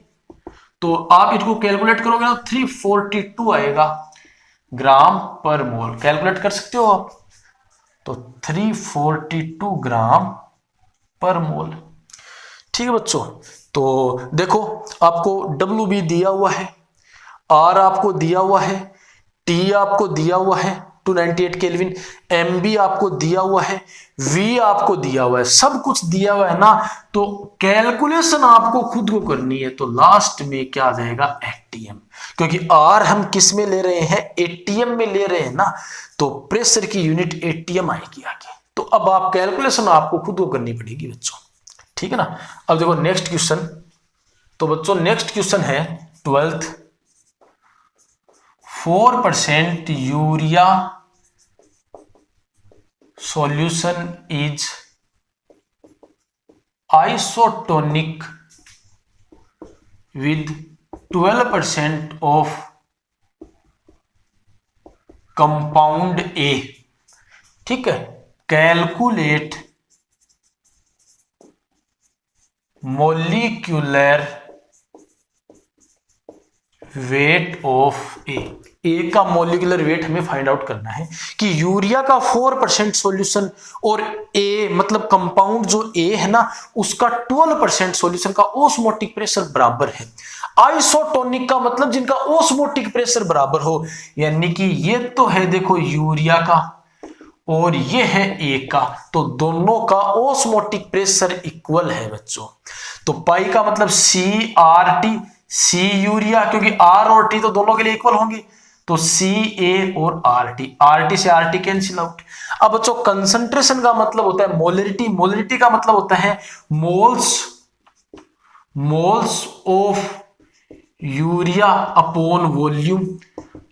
तो आप इसको कैलकुलेट करोगे ना 342 आएगा ग्राम पर मोल। कैलकुलेट कर सकते हो आप, तो 342 ग्राम पर मोल। ठीक है बच्चों, तो देखो आपको WB दिया हुआ है, R आपको दिया हुआ है, T आपको दिया हुआ है 298 केल्विन, MB आपको दिया हुआ है, V आपको दिया हुआ है, सब कुछ दिया हुआ है ना। तो कैलकुलेशन आपको खुद को करनी है। तो लास्ट में क्या आ जाएगा? ATM, क्योंकि R हम किस में ले रहे हैं? ATM में ले रहे हैं ना, तो प्रेशर की यूनिट ATM आएगी आगे। तो अब आप कैलकुलेशन आपको खुद को करनी पड़ेगी बच्चों, ठीक है ना। अब देखो नेक्स्ट क्वेश्चन। तो बच्चों नेक्स्ट क्वेश्चन है 12th, 4% urea solution is isotonic with 12% of compound A। ठीक है, कैलकुलेट मोलिक्यूलर वेट ऑफ ए का मॉलिक्यूलर वेट हमें फाइंड आउट करना है कि यूरिया का 4% सॉल्यूशन और ए मतलब कंपाउंड जो ए है ना उसका 12% सॉल्यूशन का ओस्मोटिक प्रेशर बराबर है। आइसोटोनिक का मतलब जिनका ओस्मोटिक प्रेशर बराबर हो, यानी कि ये तो है देखो यूरिया का और ये है ए का, तो दोनों का ओस्मोटिक प्रेशर इक्वल है बच्चों। तो पाई का मतलब सी आर टी, सी यूरिया क्योंकि आर और टी तो दोनों के लिए इक्वल होंगे, तो सी ए और आर टी से आर टी कैंसिल आउट। अब बच्चों कंसंट्रेशन का मतलब होता है मोलरिटी, मोलरिटी का मतलब होता है moles of urea upon volume.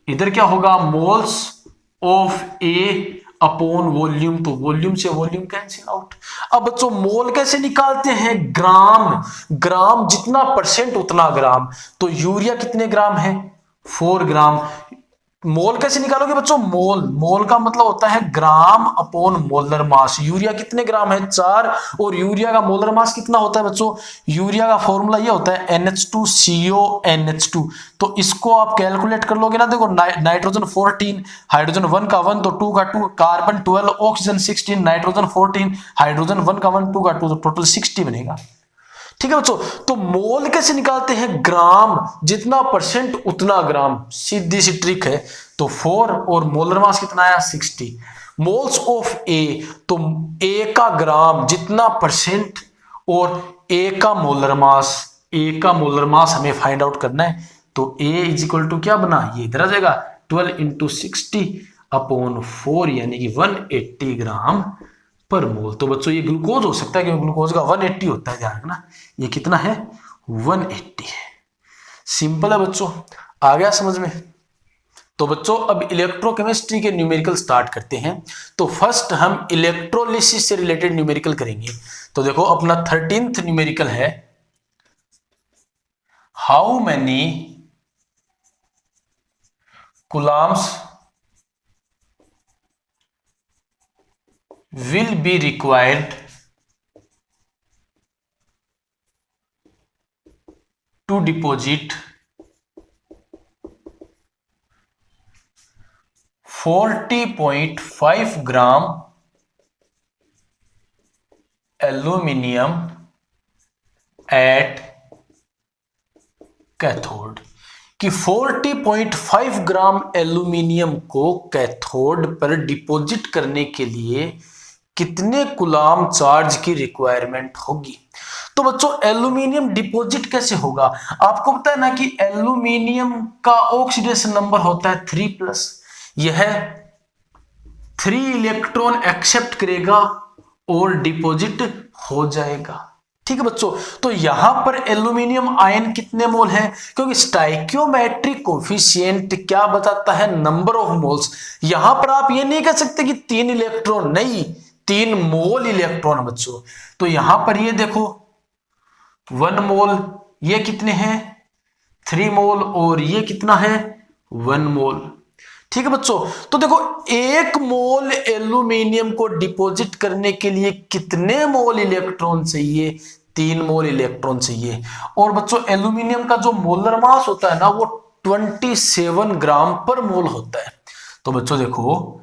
इधर क्या होगा moles of A upon volume, तो वॉल्यूम से वॉल्यूम कैंसिल आउट। अब बच्चों मोल कैसे निकालते हैं, ग्राम, ग्राम जितना परसेंट उतना ग्राम, तो यूरिया कितने ग्राम है 4 ग्राम। मोल कैसे निकालोगे बच्चों, मोल, मोल का मतलब होता है ग्राम अपॉन मोलर मास। यूरिया कितने ग्राम है 4, और यूरिया का मोलर मास कितना होता है बच्चों, यूरिया का फॉर्मूला ये होता है NH2CO NH2। तो इसको आप कैलकुलेट कर लोगे ना, देखो नाइट्रोजन 14, हाइड्रोजन 1 का 1 तो 2 का 2, कार्बन 12, ऑक्सीजन 16, नाइट्रोजन 14, हाइड्रोजन 1 का 1, 2 का 2, तो टोटल 60 बनेगा। ठीक है बच्चों, तो मोल कैसे निकालते हैं, ग्राम जितना परसेंट उतना ग्राम, सीधी सी ट्रिक है। तो 4 और मोलर मास कितना आया 60, मोल्स ऑफ ए, तो ए का ग्राम जितना परसेंट और ए का मोलर मास, ए का मोलर मास हमें फाइंड आउट करना है। तो ए इज इक्वल टू क्या बना, ये इधर आ जाएगा 12 इंटू 60 अपॉन 4 यानी कि 180 ग्राम पर मोल। तो बच्चों ये ग्लूकोज हो सकता है क्योंकि ग्लूकोज का 180 होता है, ध्यान रखना। ये कितना है 180 है। सिंपल है बच्चों, आ गया समझ में। तो बच्चों अब इलेक्ट्रोकेमिस्ट्री के न्यूमेरिकल स्टार्ट करते हैं। तो फर्स्ट हम इलेक्ट्रोलिसिस से रिलेटेड न्यूमेरिकल करेंगे। तो देखो अपना 13th न्यूमेरिकल है, how many Coulomb's will be required to deposit 40.5 gram aluminium at cathode, कि 40.5 ग्राम एल्यूमिनियम को कैथोड पर डिपॉजिट करने के लिए कितने कूलम चार्ज की रिक्वायरमेंट होगी। तो बच्चों एल्यूमिनियम डिपॉजिट कैसे होगा, आपको पता है ना कि एल्यूमिनियम का ऑक्सीडेशन नंबर होता है 3+, यह 3 इलेक्ट्रॉन एक्सेप्ट करेगा और डिपॉजिट हो जाएगा। ठीक है बच्चों, तो यहां पर एल्यूमिनियम आयन कितने मोल है, क्योंकि स्टाइकियोमेट्रिक कोफिशिएंट क्या बताता है, नंबर ऑफ मोल्स। यहां पर आप ये नहीं कह सकते कि 3 इलेक्ट्रॉन, नहीं 3 मोल इलेक्ट्रॉन बच्चों। तो यहां पर ये देखो 1 मोल, ये कितने हैं 3 मोल, और ये कितना है 1 मोल। ठीक है बच्चों, तो देखो 1 मोल एल्यूमिनियम को डिपॉजिट करने के लिए कितने मोल इलेक्ट्रॉन चाहिए, 3 मोल इलेक्ट्रॉन चाहिए। और बच्चों एल्यूमिनियम का जो मोलर मास होता है ना वो 27 ग्राम पर मोल होता है। तो बच्चों देखो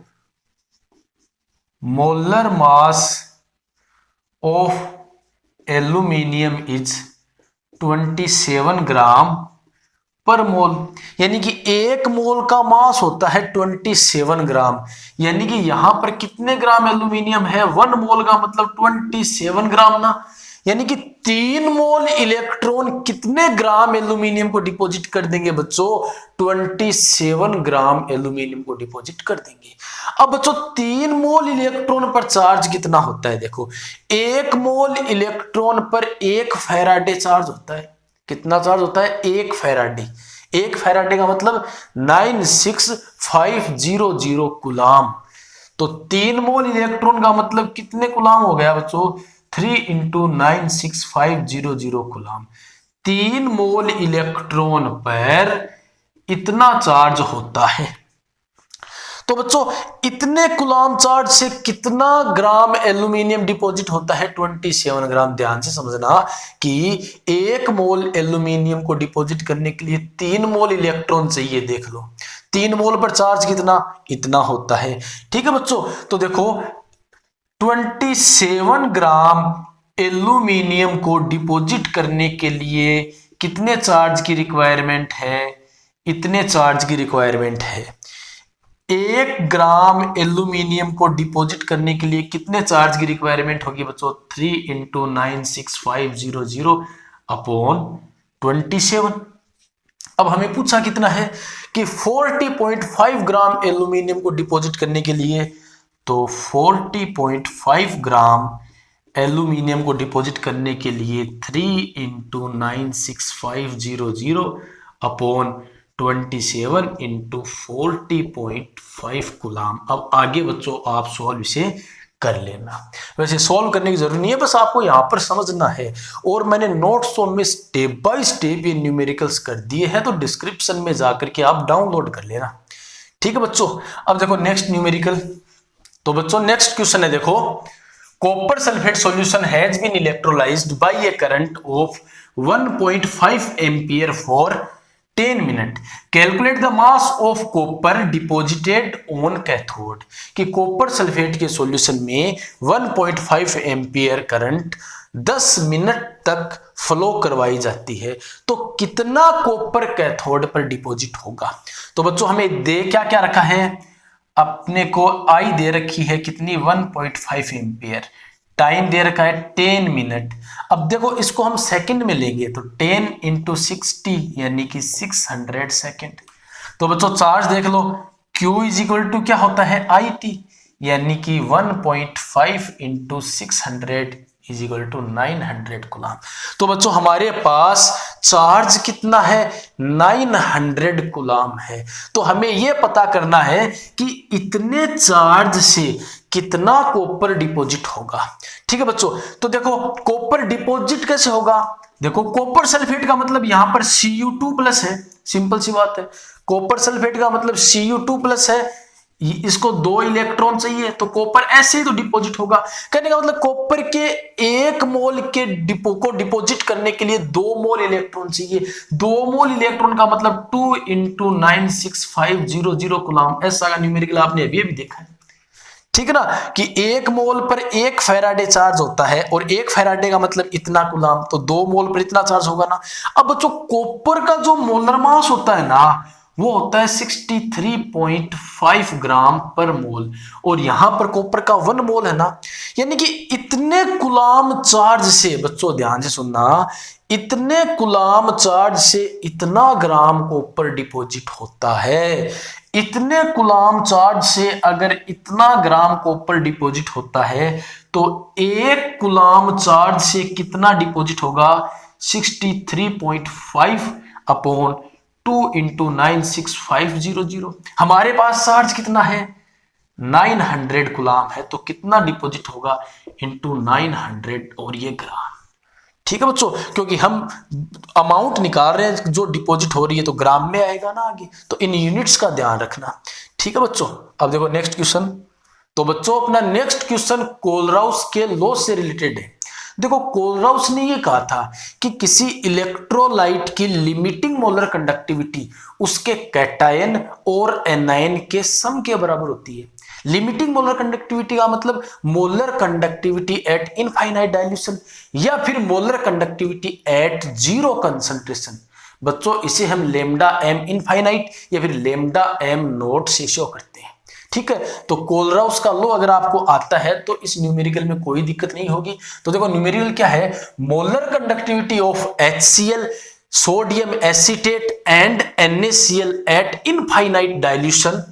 molar mass of aluminium is 27 ग्राम पर मोल, यानी कि 1 मोल का मास होता है 27 ग्राम, यानी कि यहां पर कितने ग्राम एल्यूमिनियम है, 1 मोल का मतलब 27 ग्राम ना, यानी कि 3 मोल इलेक्ट्रॉन कितने ग्राम एल्यूमिनियम को डिपॉजिट कर देंगे बच्चों, 27 ग्राम एल्यूमिनियम को डिपॉजिट कर देंगे। अब बच्चों 3 मोल इलेक्ट्रॉन पर चार्ज कितना होता है, देखो 1 मोल इलेक्ट्रॉन पर 1 फैराडे चार्ज होता है। कितना चार्ज होता है 1 फैराडे, 1 फैराडे का मतलब 96500 कूलम। तो 3 मोल इलेक्ट्रॉन का मतलब कितने कूलम हो गया बच्चों, 3 इंटू 96500 कूलम। 3 मोल इलेक्ट्रॉन पर इतना चार्ज होता है। तो बच्चों इतने कूलम्ब चार्ज से कितना ग्राम एल्यूमिनियम डिपॉजिट होता है? 27 ग्राम। ध्यान से समझना कि 1 मोल एल्यूमिनियम को डिपॉजिट करने के लिए 3 मोल इलेक्ट्रॉन चाहिए। देख लो 3 मोल पर चार्ज कितना? इतना होता है। ठीक है बच्चों, तो देखो 27 ग्राम एल्यूमिनियम को डिपॉजिट करने के लिए कितने चार्ज की रिक्वायरमेंट है? इतने चार्ज की रिक्वायरमेंट है। 1 ग्राम एल्यूमिनियम को डिपॉजिट करने के लिए कितने चार्ज की रिक्वायरमेंट होगी बच्चों? 3 × 96500 अपॉन 27। अब हमें पूछा कितना है कि 40.5 ग्राम एल्यूमिनियम को डिपॉजिट करने के लिए, तो 40.5 ग्राम एल्यूमिनियम को डिपॉजिट करने के लिए 3 × 96500 अपॉन 27 × 40.5 कूलम्ब। अब आगे बच्चों आप सॉल्व इसे कर लेना। वैसे सॉल्व करने की जरूरत नहीं है, बस आपको यहां पर समझना है। और मैंने नोट्स में स्टेप बाय स्टेप ये न्यूमेरिकल्स कर दिए हैं, तो डिस्क्रिप्शन में जाकर के आप डाउनलोड कर लेना। ठीक है बच्चों, अब देखो नेक्स्ट न्यूमेरिकल। तो बच्चों नेक्स्ट क्वेश्चन है, देखो copper sulphate solution has been electrolysed by a current of 1.5 ampere for 10 minute. Calculate the mass of copper deposited on cathode. कि कॉपर सल्फेट के सॉल्यूशन में 1.5 एम्पियर करंट 10 मिनट तक फ्लो करवाई जाती है, तो कितना कॉपर कैथोड पर डिपॉजिट होगा? तो बच्चों हमें दे क्या क्या रखा है? अपने को आई दे रखी है कितनी? 1.5 एम्पियर। टाइम दे रखा है 10 मिनट। अब देखो इसको हम सेकंड में लेंगे, तो 10 × 60 यानी कि 600 सेकंड। तो बच्चों चार्ज देख लो, Q = क्या होता है? IT, यानी कि 1.5 × 600 = 900 कूलम्ब। तो बच्चों हमारे पास चार्ज कितना है? 900 कूलम्ब है। तो हमें यह पता करना है कि इतने चार्ज से कितना कॉपर डिपॉजिट होगा। ठीक है बच्चों, तो देखो कॉपर डिपॉजिट कैसे होगा? देखो कॉपर सल्फेट का मतलब यहां पर Cu2+ है, सिंपल सी बात है। कॉपर सल्फेट का मतलब Cu2+ है, इसको 2 इलेक्ट्रॉन चाहिए, तो कॉपर ऐसे ही तो डिपॉजिट होगा। कहने का मतलब कॉपर के 1 मोल के को डिपॉजिट करने के लिए 2 मोल इलेक्ट्रॉन चाहिए। 2 मोल इलेक्ट्रॉन का मतलब 2 × 96500 कूलम्ब। ऐसा का न्यूमेरिकल आपने अभी भी देखा है। ठीक है ना, कि 1 मोल पर 1 फैराडे चार्ज होता है, और 1 फैराडे का मतलब इतना कूलम्ब, तो 2 मोल पर इतना चार्ज होगा ना। अब बच्चों कॉपर का जो मोलर मास होता है ना, वो होता है 63.5 ग्राम पर मोल, और यहां पर कॉपर का 1 मोल है ना, यानी कि इतने कूलम्ब चार्ज से, बच्चों ध्यान से सुनना, इतने कूलम्ब चार्ज से इतना ग्राम कॉपर डिपॉजिट होता है। इतने कूलम्ब चार्ज से अगर इतना ग्राम कॉपर डिपॉजिट होता है, तो 1 कूलम्ब चार्ज से कितना डिपॉजिट होगा? 63.5 अपॉन 2 × 96500। हमारे पास चार्ज कितना है? 900 कूलम्ब है, तो कितना डिपॉजिट होगा? इंटू 900, और ये ग्राम। ठीक है बच्चों, क्योंकि हम अमाउंट निकाल रहे हैं जो डिपॉजिट हो रही है, तो ग्राम में आएगा ना आगे, तो इन यूनिट्स का ध्यान रखना। ठीक है बच्चों, अब देखो नेक्स्ट क्वेश्चन। तो बच्चों अपना नेक्स्ट क्वेश्चन कोलराउस के लॉ से रिलेटेड है। देखो कोलराउस ने ये कहा था कि किसी इलेक्ट्रोलाइट की लिमिटिंग मोलर कंडक्टिविटी उसके कैटायन और एनायन के सम के बराबर होती है। लिमिटिंग मोलर कंडक्टिविटी का मतलब molar conductivity eight infinite dilution, या फिर मोलर कंडक्टिविटी एट 0 कंसंट्रेशन। बच्चों इसे हम लेमडा एम इनफाइनाइट या फिर लेमडा एम नॉट से शो करते हैं। ठीक है, तो कोलराउस का लॉ अगर आपको आता है तो इस न्यूमेरिकल में कोई दिक्कत नहीं होगी। तो देखो न्यूमेरिकल क्या है? Molar conductivity of HCl, sodium acetate and NaCl eight infinite dilution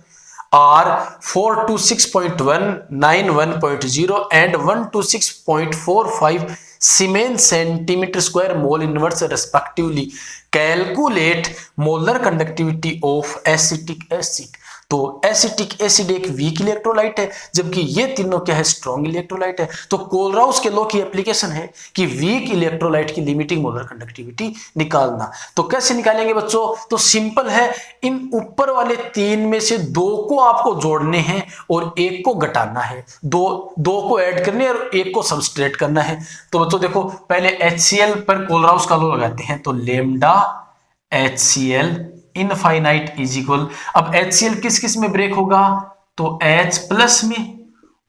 are 4 to 6.1, 9 1.0 and 1 to 6.45 siemens centimetre square mole inverse respectively. Calculate molar conductivity of acetic acid. तो एसिटिक एसिड एक वीक इलेक्ट्रोलाइट है, जबकि ये तीनों क्या है, स्ट्रॉन्ग इलेक्ट्रोलाइट है। तो कोलराउस के लॉ की एप्लीकेशन है कि वीक इलेक्ट्रोलाइट की लिमिटिंग मोलर कंडक्टिविटी निकालना। तो कैसे निकालेंगे बच्चों? तो सिंपल है, इन ऊपर वाले तीन में से दो को आपको जोड़ने हैं और एक को घटाना है, दो को ऐड करने और एक को सबट्रैक्ट करना है। तो बच्चों देखो, पहले HCl पर कोलराउस का लॉ लगाते हैं, तो lambda HCl infinite is equal, अब HCl किस किस में ब्रेक होगा, तो H प्लस में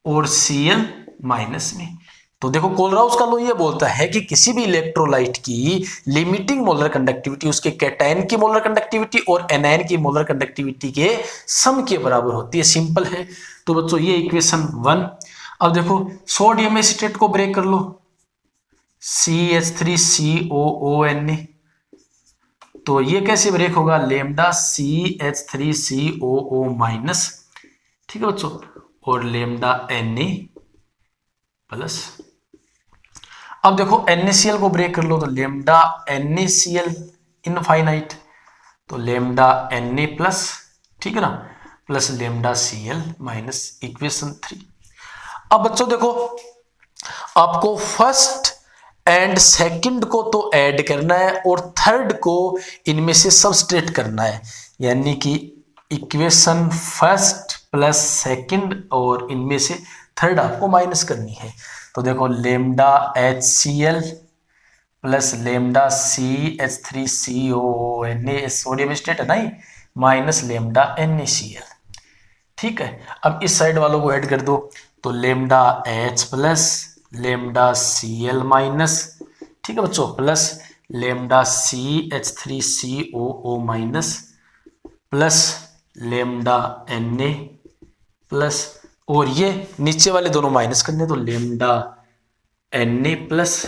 और Cl माइनस में। तो देखो कोलराउस का लॉ ये बोलता है कि किसी भी इलेक्ट्रोलाइट की लिमिटिंग मोलर कंडक्टिविटी उसके कैटायन की मोलर कंडक्टिविटी और एनायन की मोलर कंडक्टिविटी के सम के बराबर होती है। सिंपल है। तो बच्चों ये इक्वेशन 1। अब देखो सोडियम एसीटेट को ब्रेक कर लो, CH3COONA, तो ये कैसे ब्रेक होगा, लेमडा CH3COO माइनस, ठीक है बच्चों, और लेमडा Na प्लस। अब देखो NaCl को ब्रेक कर लो, तो लेमडा NaCl इनफाइनाइट, तो लेमडा Na प्लस, ठीक है ना, plus lambda Cl minus, equation 3। अब बच्चों देखो, आपको फर्स्ट एंड सेकंड को तो ऐड करना है और थर्ड को इनमें से सबट्रैक्ट करना है, यानी कि इक्वेशन फर्स्ट प्लस सेकंड और इनमें से थर्ड आपको माइनस करनी है। तो देखो lambda HCl plus lambda CH3COONA sodium acetate है नहीं, माइनस लेमडा NaCl, ठीक है। अब इस साइड वालों को ऐड कर दो, तो lambda H plus lambda Cl minus, ठीक है बच्चों, plus lambda CH3COO minus plus lambda Na plus, और ये नीचे वाले दोनों माइनस करने, तो लेमडा Na प्लस।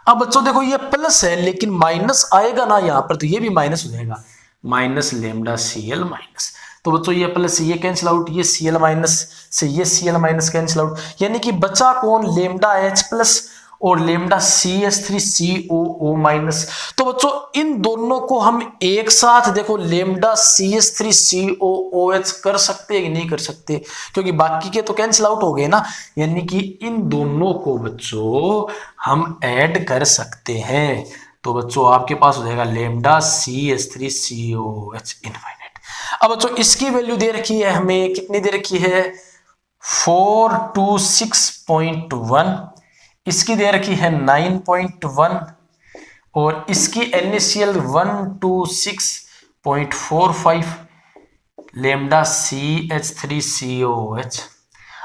अब बच्चों देखो ये प्लस है लेकिन माइनस आएगा ना यहाँ पर, तो ये भी माइनस हो जाएगा, माइनस लेमडा Cl माइनस। तो बच्चों ये प्लस से ये कैंसिल आउट, ये Cl माइनस से ये Cl माइनस कैंसिल आउट, यानी कि बचा कौन, लेमडा H प्लस और लेमडा CH3COO माइनस। तो बच्चों इन दोनों को हम एक साथ देखो लेमडा CH3COOH कर सकते हैं कि नहीं कर सकते, क्योंकि बाकी के तो कैंसिल आउट हो गए ना, यानी कि इन दोनों को बच्चों हम ऐड कर सकते हैं। तो बच्चों आपके पास हो जाएगा लेमडा CH3COOH इनफाइनाइट। अब बच्चों इसकी वैल्यू दे रखी है हमें, कितनी दे रखी है, 426.1, इसकी दे रखी है 9.1 और इसकी NaCl 126.45 लेमडा CH3COOH।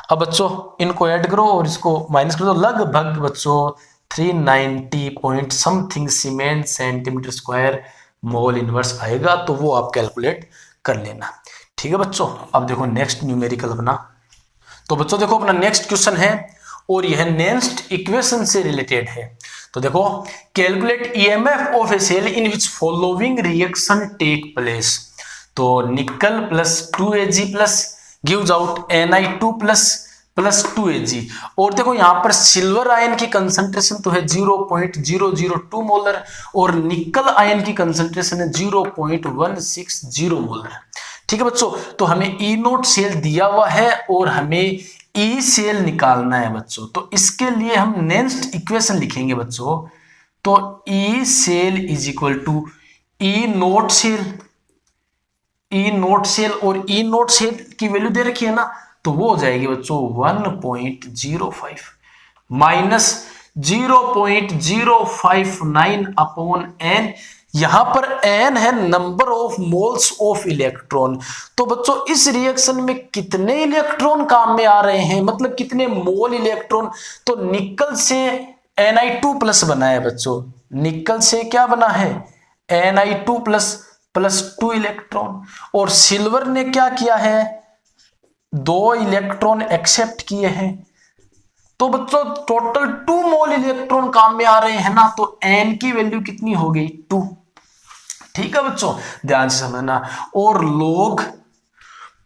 अब बच्चों इनको ऐड करो और इसको माइनस कर दो, लगभग बच्चों 390 point something cement centimetre square mole inverse आएगा, तो वो आप कैलकुलेट कर लेना, ठीक है बच्चों। अब देखो नेक्स्ट न्यूमेरिकल अपना, तो बच्चों देखो अपना नेक्स्ट क्वेश्चन है और यह नेक्स्ट इक्वेशन से रिलेटेड है। तो देखो calculate EMF of a cell in which following reaction take place. तो nickel plus 2Ag plus gives out Ni2 plus 2Ag, और देखो यहां पर सिल्वर आयन की कंसंट्रेशन तो है 0.002 मोलर और निकल आयन की कंसंट्रेशन है 0.160 मोलर, ठीक है बच्चों। तो हमें E0 सेल दिया हुआ है और हमें E सेल निकालना है बच्चों। तो इसके लिए हम नेक्स्ट इक्वेशन लिखेंगे बच्चों, तो E cell is equal to E0 cell, और E0 सेल की वैल्यू दे रखी है ना, तो वो हो जाएगी बच्चों 1.05 माइनस 0.059 अपॉन n। यहां पर n है number of moles of electron. तो बच्चों इस रिएक्शन में कितने इलेक्ट्रॉन काम में आ रहे हैं, मतलब कितने मोल इलेक्ट्रॉन, तो निकल से Ni2 प्लस बना है बच्चों, निकल से क्या बना है, Ni2 प्लस 2 इलेक्ट्रॉन, और सिल्वर ने क्या किया है, 2 इलेक्ट्रॉन एक्सेप्ट किए हैं। तो बच्चों टोटल 2 मोल इलेक्ट्रॉन काम में आ रहे हैं ना, तो n की वैल्यू कितनी हो गई, 2, ठीक है बच्चों ध्यान से समझना। और log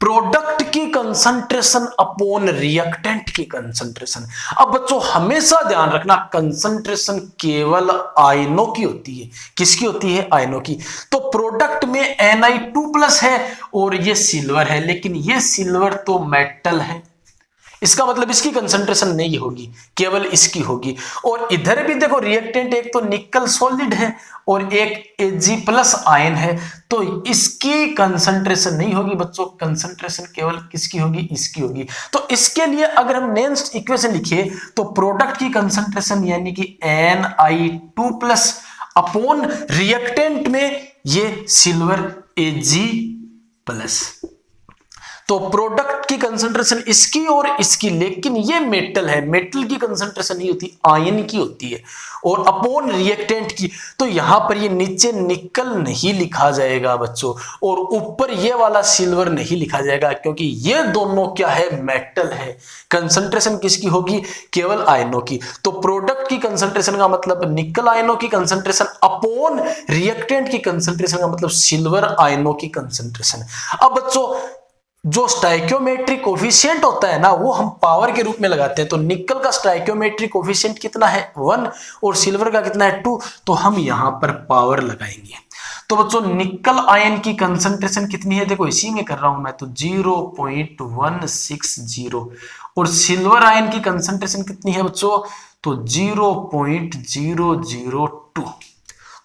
प्रोडक्ट की कंसंट्रेशन अपॉन रिएक्टेंट की कंसंट्रेशन। अब बच्चों हमेशा ध्यान रखना, कंसंट्रेशन केवल आयनों की होती है। किसकी होती है? आयनों की। तो प्रोडक्ट में Ni2+ है और ये सिल्वर है, लेकिन ये सिल्वर तो मेटल है, इसका मतलब इसकी कंसंट्रेशन नहीं होगी, केवल इसकी होगी। और इधर भी देखो रिएक्टेंट, एक तो निकल सॉलिड है और एक Ag+ आयन है, तो इसकी कंसंट्रेशन नहीं होगी बच्चों, कंसंट्रेशन केवल किसकी होगी? इसकी होगी। तो इसके लिए अगर हम नेक्स्ट इक्वेशन लिखे तो प्रोडक्ट की कंसंट्रेशन यानी कि Ni2+ अपॉन रिएक्टेंट में ये सिल्वर Ag+। तो प्रोडक्ट की कंसंट्रेशन इसकी और इसकी, लेकिन ये मेटल है, मेटल की कंसंट्रेशन नहीं होती, आयन की होती है, और अपॉन रिएक्टेंट की। तो यहां पर ये नीचे निकल नहीं लिखा जाएगा बच्चों, और ऊपर ये वाला सिल्वर नहीं लिखा जाएगा, क्योंकि ये दोनों क्या है? मेटल है। कंसंट्रेशन किसकी होगी? केवल आयनों की। तो प्रोडक्ट की कंसंट्रेशन का मतलब निकल आयनों की कंसंट्रेशन अपॉन रिएक्टेंट की कंसंट्रेशन का मतलब सिल्वर आयनों की कंसंट्रेशन। अब बच्चों जो स्टाइकियोमेट्रिक कोफिशिएंट होता है ना, वो हम पावर के रूप में लगाते हैं। तो निकल का स्टाइकियोमेट्रिक कोफिशिएंट कितना है? 1, और सिल्वर का कितना है? 2। तो हम यहां पर पावर लगाएंगे। तो बच्चों निकल आयन की कंसंट्रेशन कितनी है? देखो इसी में कर रहा हूं मैं, तो 0.160, और सिल्वर आयन की कंसंट्रेशन कितनी है बच्चों? तो 0.002।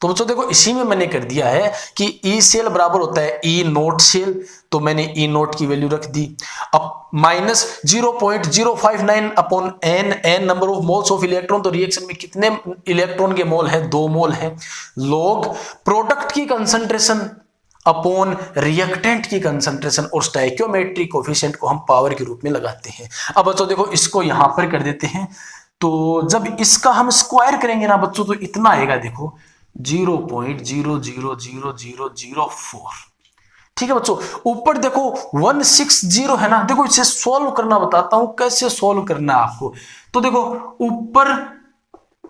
तो बच्चों देखो इसी में मैंने कर दिया है कि ई सेल बराबर होता है ई नोट सेल, तो मैंने ई नोट की वैल्यू रख दी। अब minus 0.059 upon N number of moles of electron, तो रिएक्शन में कितने इलेक्ट्रॉन के मोल है? 2 मोल है। लॉग प्रोडक्ट की कंसंट्रेशन अपॉन रिएक्टेंट की कंसंट्रेशन, और स्टाइकियोमेट्रिक कोफिशिएंट को हम पावर के रूप में लगाते हैं। अब बच्चों देखो इसको यहां पर कर देते हैं, तो जब इसका हम स्क्वायर करेंगे ना बच्चों, तो इतना आएगा, देखो 0.00004। ठीक है बच्चों, ऊपर देखो 160 है ना, देखो इसे सॉल्व करना बताता हूं, कैसे सॉल्व करना है आपको। तो देखो ऊपर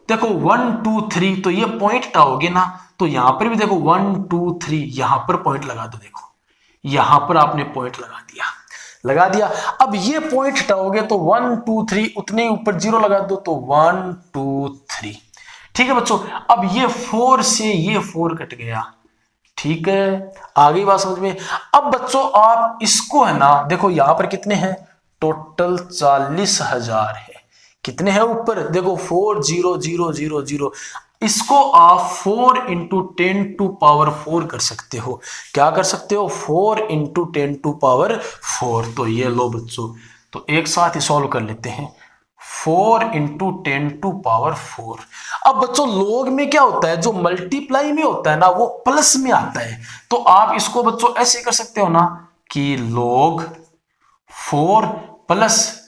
देखो 1 2 3, तो ये पॉइंट हटाओगे ना, तो यहां पर भी देखो 1 2 3, यहां पर पॉइंट लगा दो। देखो यहां पर आपने पॉइंट लगा दिया। अब ये पॉइंट हटाओगे तो 1 2 3, उतने ऊपर 0 लगा दो, तो 1 2 3। ठीक है बच्चों, अब ये 4 से ये 4 कट गया। ठीक है, आ गई बात समझ में। अब बच्चों आप इसको है ना, देखो यहां पर कितने हैं? टोटल 40,000 है। कितने हैं ऊपर? देखो 40000। इसको आप 4 × 10⁴ कर सकते हो। क्या कर सकते हो? 4 × 10⁴ तो ये लो बच्चों, तो एक साथ ही सॉल्व कर लेते हैं। 4 × 10⁴। अब बच्चों लोग में क्या होता है? जो मल्टीप्लाई में होता है ना, वो प्लस में आता है। तो आप इसको बच्चों ऐसे कर सकते हो ना कि log 4 प्लस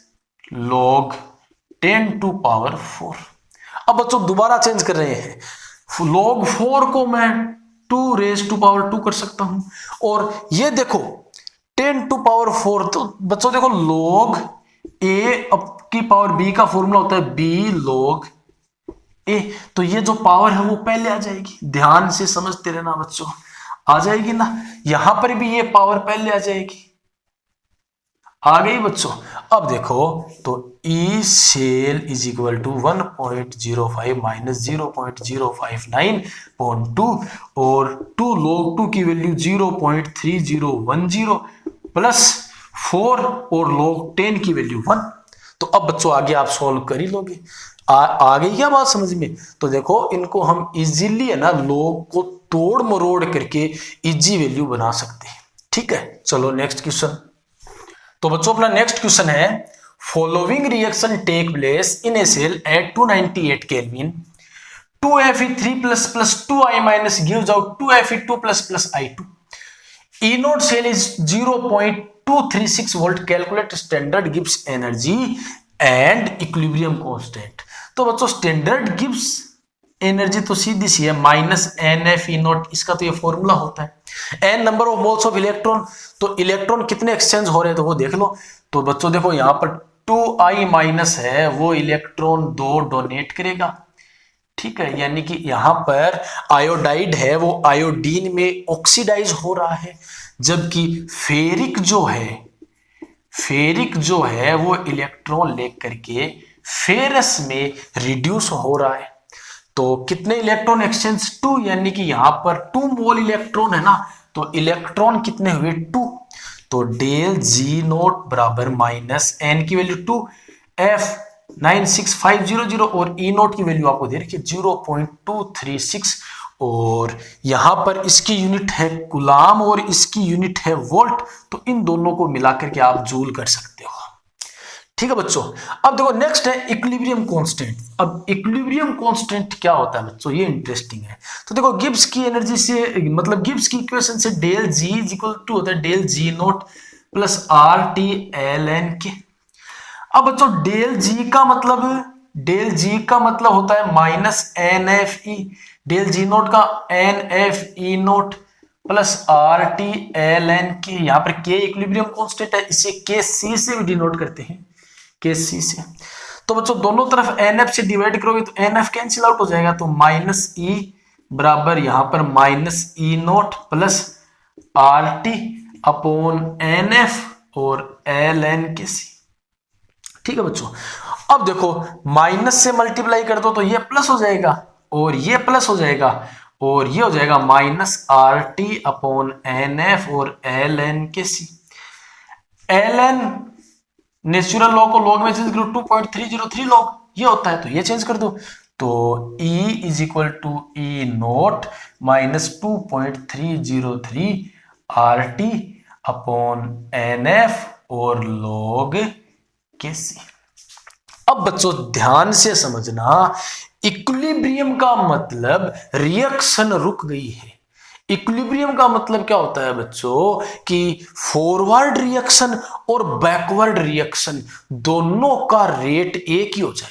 log 10⁴। अब बच्चों दोबारा चेंज कर रहे हैं, log 4 को मैं 2⁻² कर सकता हूं, और ये देखो 10⁴। तो बच्चों देखो log a की पावर b का फॉर्मूला होता है b log a, तो ये जो पावर है वो पहले आ जाएगी। ध्यान से समझते रहना बच्चों, आ जाएगी ना। यहां पर भी ये पावर पहले आ जाएगी। आ गई बच्चों। अब देखो तो E cell is equal to 1.05 minus 0.059.2, और 2 log 2 की वैल्यू 0.3010 प्लस 4 और log 10 की वैल्यू 1। तो अब बच्चों आगे आप सॉल्व कर ही लोगे। आ गई क्या बात समझ में? तो देखो इनको हम इजीली है ना log को तोड़ मरोड़ करके इजी वैल्यू बना सकते हैं। ठीक है, चलो नेक्स्ट क्वेश्चन। तो बच्चों अपना नेक्स्ट क्वेश्चन है, following reaction take place in a cell at 298 kelvin, 2Fe3 plus 2I minus gives out 2Fe2 plus I2. E naught cell is 0.236 volt. Calculate standard Gibbs energy and equilibrium constant. तो बच्चों स्टैंडर्ड गिब्स एनर्जी तो सीधी सी है, माइनस NF नॉट, इसका तो ये फॉर्मूला होता है। n number of moles of electron, तो इलेक्ट्रॉन कितने एक्सचेंज हो रहे हैं तो वो देख लो। तो बच्चों देखो यहाँ पर 2I माइनस है, वो इलेक्ट्रॉन 2 डोनेट करेगा। ठीक है, यानी कि यहाँ पर आयोडाइड है, वो आयोडीन में ऑक्सीडाइज हो रहा है। जबकि फेरिक जो है वो इलेक्ट्रॉन लेकर के फेरस में रिड्यूस हो रहा है। तो कितने इलेक्ट्रॉन एक्सचेंज 2, यानी कि यहां पर 2 मोल इलेक्ट्रॉन है ना, तो इलेक्ट्रॉन कितने हुए 2। तो डेल जी नोट बराबर माइनस एन की वैल्यू 2 एफ 96500 और ई नोट की वैल्यू आपको दे रखी है 0.236 और यहां पर इसकी यूनिट है कुलाम और इसकी यूनिट है वोल्ट। तो इन दोनों को मिलाकर के आप जूल कर सकते हो। ठीक है बच्चों, अब देखो नेक्स्ट है इक्विलिब्रियम कांस्टेंट। अब इक्विलिब्रियम कांस्टेंट क्या होता है बच्चों, ये इंटरेस्टिंग है। तो देखो गिब्स की एनर्जी से, मतलब गिब्स की इक्वेशन से del G is equal to होता है del G naught plus R T L N K. अब बच्चों डेल जी का मतलब होता है minus N F E, del G naught का N F E naught plus R T L N K. यहां पर के इक्विलिब्रियम कांस्टेंट है, इसे के सी से भी डिनोट करते हैं, के सी से। तो बच्चों दोनों तरफ एन एफ से डिवाइड करोगे तो एन एफ कैंसिल आउट हो जाएगा, तो माइनस ई बराबर यहां पर minus E naught plus R T upon N F और एल एन के सी। ठीक है बच्चों, अब देखो माइनस से मल्टीप्लाई कर दो तो ये प्लस हो जाएगा और ये प्लस हो जाएगा और ये हो जाएगा minus R T upon N F और L N K C. L N natural log को लॉग में चेंज करो 2.303 लॉग ये होता है, तो ये चेंज कर दो। तो E is equal to E naught minus 2.303 R T upon N F और लॉग के सी। अब बच्चों ध्यान से समझना, इक्विलिब्रियम का मतलब रिएक्शन रुक गई है। इक्विलिब्रियम का मतलब क्या होता है बच्चों कि फॉरवर्ड रिएक्शन और बैकवर्ड रिएक्शन दोनों का रेट एक ही हो जाए।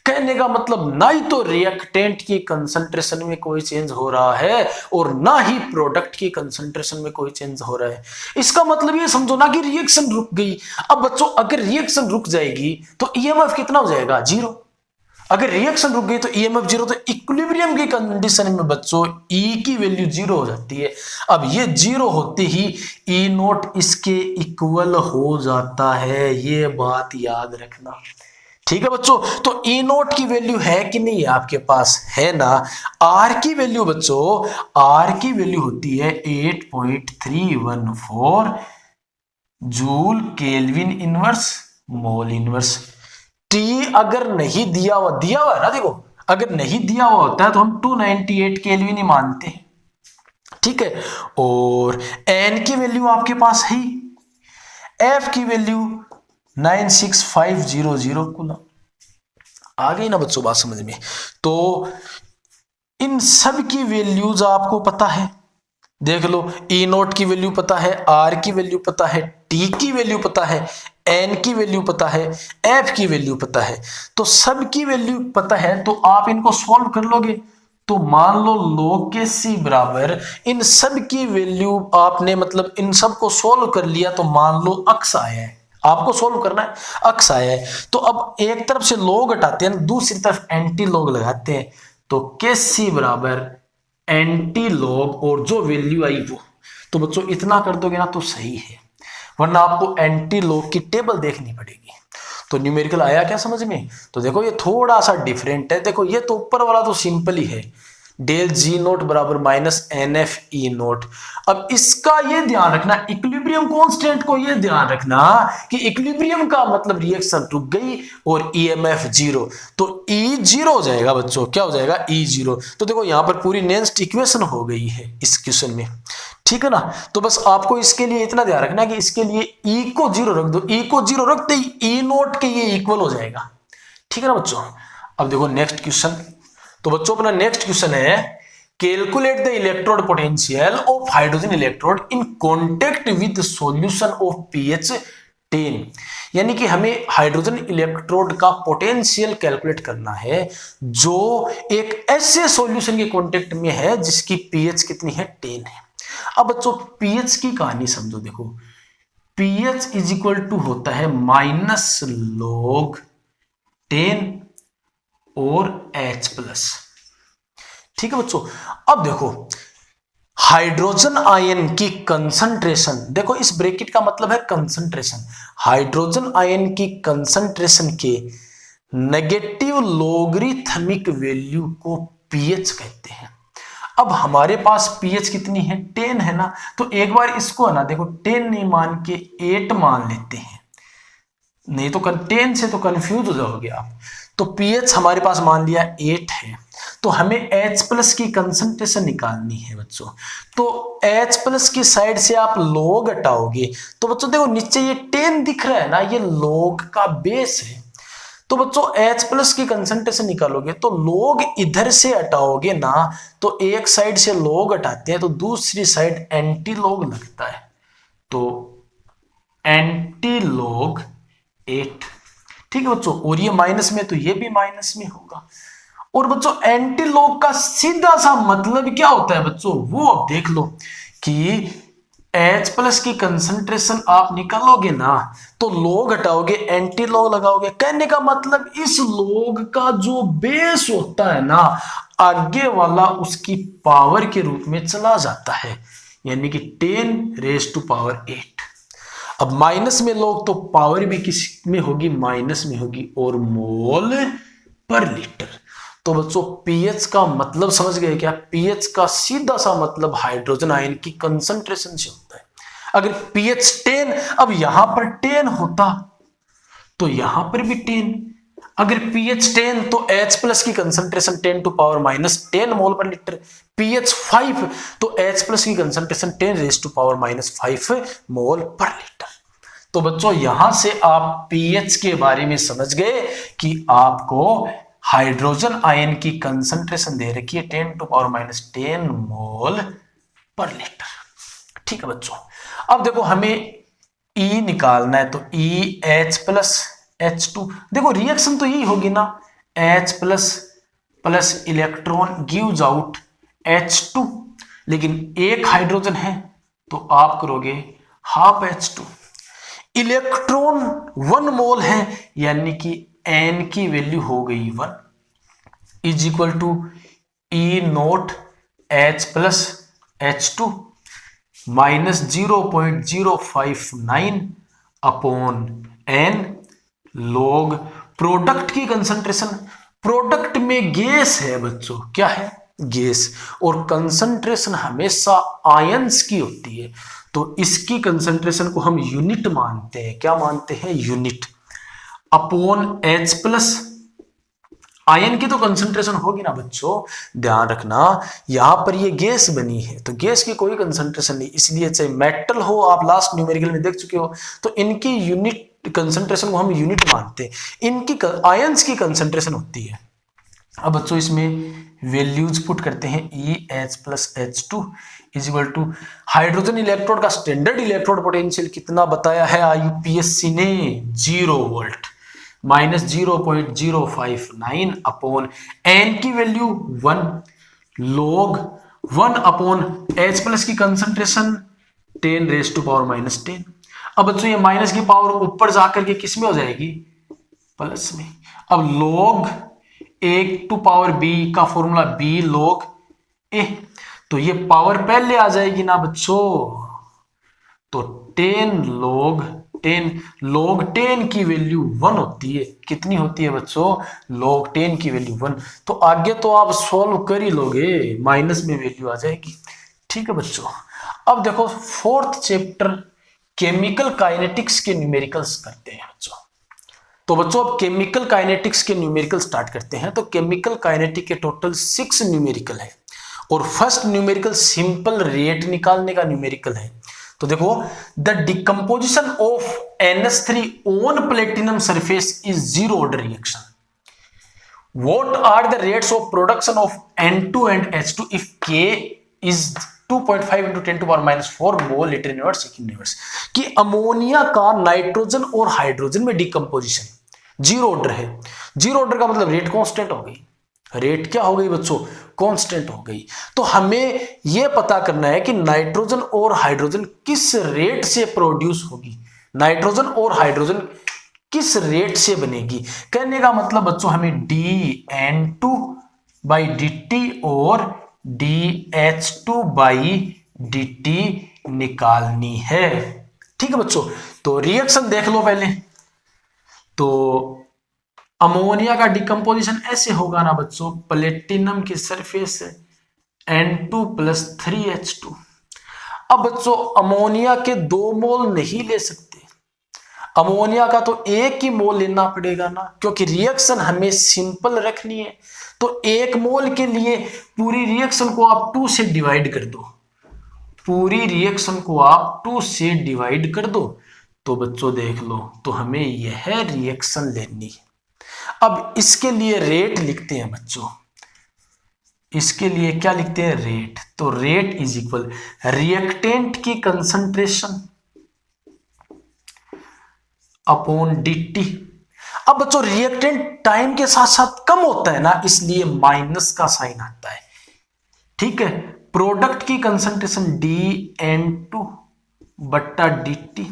कहने का मतलब ना ही तो रिएक्टेंट की कंसंट्रेशन में कोई चेंज हो रहा है और ना ही प्रोडक्ट की कंसंट्रेशन में कोई चेंज हो रहा है। इसका मतलब ये समझो ना कि रिएक्शन रुक गई। अब बच्चों अगर रिएक्शन रुक जाएगी तो ईएमएफ कितना हो जाएगा, 0। अगर रिएक्शन रुक गई तो ईएमएफ 0। तो इक्विलिब्रियम की कंडीशन में बच्चों ई की वैल्यू 0 हो जाती है। अब ये 0 होते ही ई नोट इसके इक्वल हो जाता है, ये बात याद रखना। ठीक है बच्चों, तो ई नोट की वैल्यू है कि नहीं है आपके पास, है ना। आर की वैल्यू बच्चों, आर की वैल्यू होती है 8.314 joule kelvin inverse mole inverse. T अगर नहीं दिया हुआ है ना, देखो अगर नहीं दिया हुआ होता है तो हम 298 केल्विन ही मानते हैं। ठीक है, और एन की वैल्यू आपके पास है, एफ की वैल्यू 96500 कूलम। आ गई ना बच्चों बात समझ में। तो इन सब की वैल्यूज आपको पता है, देख लो ई नोट की वैल्यू पता है, आर की वैल्यू पता है, टी की वैल्यू पता है, एन की वैल्यू पता है, एफ की वैल्यू पता है। तो सब की वैल्यू पता है तो आप इनको सॉल्व कर लोगे। तो मान लो log के सी बराबर इन सब की वैल्यू आपने मतलब इन सब को सॉल्व कर लिया, तो मान लो अक्स आया है, आपको सॉल्व करना है, अक्स आया है। तो अब एक तरफ से log हटाते हैं, दूसरी तरफ एंटी log लगाते हैं, तो के सी बराबर एंटी लॉग और जो वैल्यू आई वो। तो बच्चों इतना कर दोगे ना तो सही है, वरना आपको एंटी लॉग की टेबल देखनी पड़ेगी। तो न्यूमेरिकल आया क्या समझ में। तो देखो ये थोड़ा सा डिफरेंट है। देखो ये तो ऊपर वाला तो सिंपल ही है, डेल जी नोट बराबर minus N F E naught. अब इसका ये ध्यान रखना, इक्विलिब्रियम कांस्टेंट को ये ध्यान रखना कि इक्विलिब्रियम का मतलब रिएक्शन रुक गई और ईएमएफ 0। तो ई 0 हो जाएगा बच्चों, क्या हो जाएगा, ई 0। तो देखो यहां पर पूरी नेक्स्ट इक्वेशन हो गई है इस क्वेश्चन में। ठीक है ना। तो बस आपको इसके लिए इतना ध्यान रखना कि इसके लिए ई को 0 रख दो, ई को 0 रखते ही ई नोट के ये इक्वल हो जाएगा। ठीक है ना बच्चों। अब देखो नेक्स्ट क्वेश्चन। तो बच्चों अपना नेक्स्ट क्वेश्चन है calculate the electrode potential of hydrogen electrode in contact with solution of pH 10। यानी कि हमें हाइड्रोजन इलेक्ट्रोड का पोटेंशियल कैलकुलेट करना है जो एक ऐसे सॉल्यूशन के कॉन्टेक्ट में है जिसकी पीएच कितनी है, 10 है। अब बच्चों पीएच की कहानी समझो। देखो पीएच इज इक्वल टू होता है माइनस log 10 और H प्लस। ठीक है बच्चों। अब देखो हाइड्रोजन आयन की कंसंट्रेशन, देखो इस ब्रैकेट का मतलब है कंसंट्रेशन, हाइड्रोजन आयन की कंसंट्रेशन के नेगेटिव लोगरिथमिक वैल्यू को पीएच कहते हैं। अब हमारे पास पीएच कितनी है, 10 है ना, तो एक बार इसको है ना देखो 10 नहीं मान के 8 मान लेते हैं, नहीं तो 10 से तो कंफ्यूज हो जाओगे आप। तो पीएच हमारे पास मान लिया 8 है, तो हमें H प्लस की कंसंट्रेशन निकालनी है बच्चों। तो H प्लस की साइड से आप log हटाओगे, तो बच्चों देखो नीचे ये 10 दिख रहा है ना, ये log का बेस है। तो बच्चों H प्लस की कंसंट्रेशन निकालोगे तो log इधर से हटाओगे ना, तो एक साइड से log हटाते हैं तो दूसरी साइड एंटी log लगता है, तो एंटी log 8। ठीक है बच्चों, और ये माइनस में तो ये भी माइनस में होगा। और बच्चों एंटी लॉग का सीधा सा मतलब क्या होता है बच्चों, वो अब देख लो कि H प्लस की कंसंट्रेशन आप निकालोगे ना, तो लॉग हटाओगे एंटी लॉग लगाओगे, कहने का मतलब इस लॉग का जो बेस होता है ना, आगे वाला उसकी पावर के रूप में चला जाता है, यानी कि 10 रेज टू पावर 8। अब माइनस में लोग तो पावर भी किस में होगी, माइनस में होगी, और मोल पर लीटर। तो बच्चों पीएच का मतलब समझ गए क्या, पीएच का सीधा सा मतलब हाइड्रोजन आयन की कंसंट्रेशन से होता है। अगर पीएच 10, अब यहां पर 10 होता तो यहां पर भी 10, अगर pH 10 तो H प्लस की concentration 10 to power minus 10 mole per litre, pH 5 तो H प्लस की concentration 10 raise to power minus 5 mole per litre. तो बच्चों यहां से आप pH के बारे में समझ गए कि आपको हाइड्रोजन आयन की कंसंट्रेशन दे रखी है 10 to power minus 10 mole per litre. ठीक है बच्चों, अब देखो हमें E निकालना है, तो EH प्लस H2, देखो रिएक्शन तो यही होगी ना, H plus plus electron gives out H2, लेकिन एक हाइड्रोजन है तो आप करोगे हाफ H2। इलेक्ट्रॉन 1 मोल है, यानी कि N की वैल्यू हो गई 1 is equal to E naught H plus H2 minus 0.059 upon N log product की कंसंट्रेशन। प्रोडक्ट में गैस है बच्चों, क्या है, गैस, और कंसंट्रेशन हमेशा आयंस की होती है, तो इसकी कंसंट्रेशन को हम यूनिट मानते हैं, क्या मानते हैं, unit, upon H plus ion की तो कंसंट्रेशन होगी ना बच्चों, ध्यान रखना यहां पर ये गैस बनी है तो गैस की कोई कंसंट्रेशन नहीं, इसलिए चाहे मेटल हो, आप लास्ट न्यूमेरिकल में देख चुके हो, तो इनकी यूनिट कंसंट्रेशन को हम यूनिट मानते हैं, इनकी आयंस की कंसंट्रेशन होती है। अब बच्चों इसमें वैल्यूज पुट करते हैं, EH plus H2 is equal to hydrogen electrode का स्टैंडर्ड इलेक्ट्रोड पोटेंशियल कितना बताया है IUPAC ने, 0 वोल्ट, माइनस 0.059 अपॉन N की value 1 log 1 upon H plus की concentration 10 raise to power minus 10। अब बच्चों ये माइनस की पावर ऊपर जाकर के किस में हो जाएगी, प्लस में। अब लॉग 1 टू पावर b का फॉर्मूला b लॉग a, तो ये पावर पहले आ जाएगी ना बच्चों, तो 10 log 10 की वैल्यू 1 होती है, कितनी होती है बच्चों, log 10 की वैल्यू 1, तो आगे तो आप सॉल्व कर ही लोगे, माइनस में वैल्यू आ जाएगी। ठीक है बच्चों, अब देखो फोर्थ चैप्टर केमिकल काइनेटिक्स के न्यूमेरिकल्स करते हैं बच्चों। तो बच्चों अब केमिकल काइनेटिक्स के न्यूमेरिकल स्टार्ट करते हैं। तो केमिकल काइनेटिक के टोटल 6 न्यूमेरिकल है, और फर्स्ट न्यूमेरिकल सिंपल रेट निकालने का न्यूमेरिकल है। तो देखो the decomposition of NH3 on platinum surface is zero order reaction. What are the rates of production of N2 and H2 if K is 2.5 into 10 to power minus 4 mole litre inverse second inverse, कि अमोनिया का नाइट्रोजन और हाइड्रोजन में डिकम्पोजिशन जीरो ऑर्डर है। जीरो ऑर्डर का मतलब रेट कांस्टेंट हो गई, रेट क्या हो गई बच्चों, कांस्टेंट हो गई। तो हमें यह पता करना है कि नाइट्रोजन और हाइड्रोजन किस रेट से प्रोड्यूस होगी, नाइट्रोजन और हाइड्रोजन किस रेट से बनेगी। कहने का मतलब बच्चों हमें dN2/dt और dH2/dt निकालनी है। ठीक है बच्चों, तो रिएक्शन देख लो पहले। तो अमोनिया का डिकम्पोजिशन ऐसे होगा ना बच्चों, प्लेटिनम की सरफेस N2 + 3H2। अब बच्चों अमोनिया के 2 मोल नहीं ले सकते, अमोनिया का तो 1 ही मोल लेना पड़ेगा ना, क्योंकि रिएक्शन हमें सिंपल रखनी है। तो 1 मोल के लिए पूरी रिएक्शन को आप 2 से डिवाइड कर दो, पूरी रिएक्शन को आप 2 से डिवाइड कर दो। तो बच्चों देख लो, तो हमें यह रिएक्शन लेनी है। अब इसके लिए रेट लिखते हैं बच्चों, इसके लिए क्या लिखते हैं, रेट। तो रेट इज इक्वल रिएक्टेंट की कंसंट्रेशन अपॉन dt। अब बच्चों रिएक्टेंट टाइम के साथ साथ कम होता है ना, इसलिए माइनस का साइन आता है। ठीक है, प्रोडक्ट की कंसंट्रेशन dN2/dt।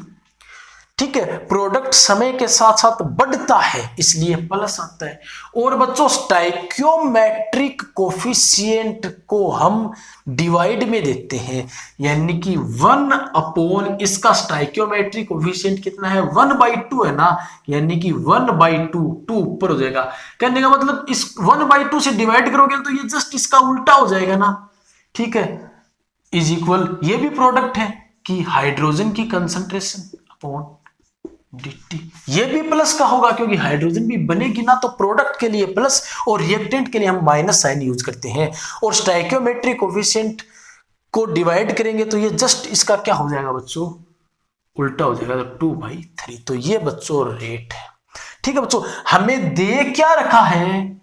ठीक है, प्रोडक्ट समय के साथ साथ बढ़ता है इसलिए प्लस आता है। और बच्चों स्टाइकियोमेट्रिक कोफिशिएंट को हम डिवाइड में देते हैं, यानी कि 1 इसका स्टाइकियोमेट्रिक कोफिशिएंट कितना है, 1/2 है ना, यानी कि 1/2, 2 ऊपर हो जाएगा। कहने का मतलब इस 1/2 से डिवाइड करोगे तो ये जस्ट इसका उल्टा हो जाएगा ना। ठीक है, इज इक्वल, ये भी प्रोडक्ट है कि हाइड्रोजन की कंसंट्रेशन अपॉन dt। ये भी प्लस का होगा क्योंकि हाइड्रोजन भी बनेगी ना, तो प्रोडक्ट के लिए प्लस और रिएक्टेंट के लिए हम माइनस साइन यूज करते हैं। और स्टाइकियोमेट्रिक कोफिशिएंट को डिवाइड करेंगे तो ये जस्ट इसका क्या हो जाएगा बच्चों, उल्टा हो जाएगा, तो 2/3। तो ये बच्चों रेट है। ठीक है बच्चों, हमें दे क्या रखा है,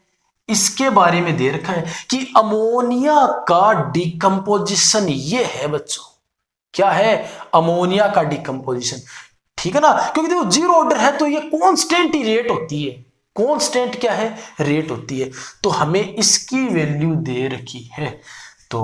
इसके बारे में दे रखा है कि अमोनिया का डिकम्पोजिशन ये है बच्चों, क्या है, अमोनिया का डिकम्पोजिशन। ठीक है ना, क्योंकि देखो 0 ऑर्डर है तो ये कांस्टेंट ही रेट होती है, कांस्टेंट क्या है, रेट होती है। तो हमें इसकी वैल्यू दे रखी है, तो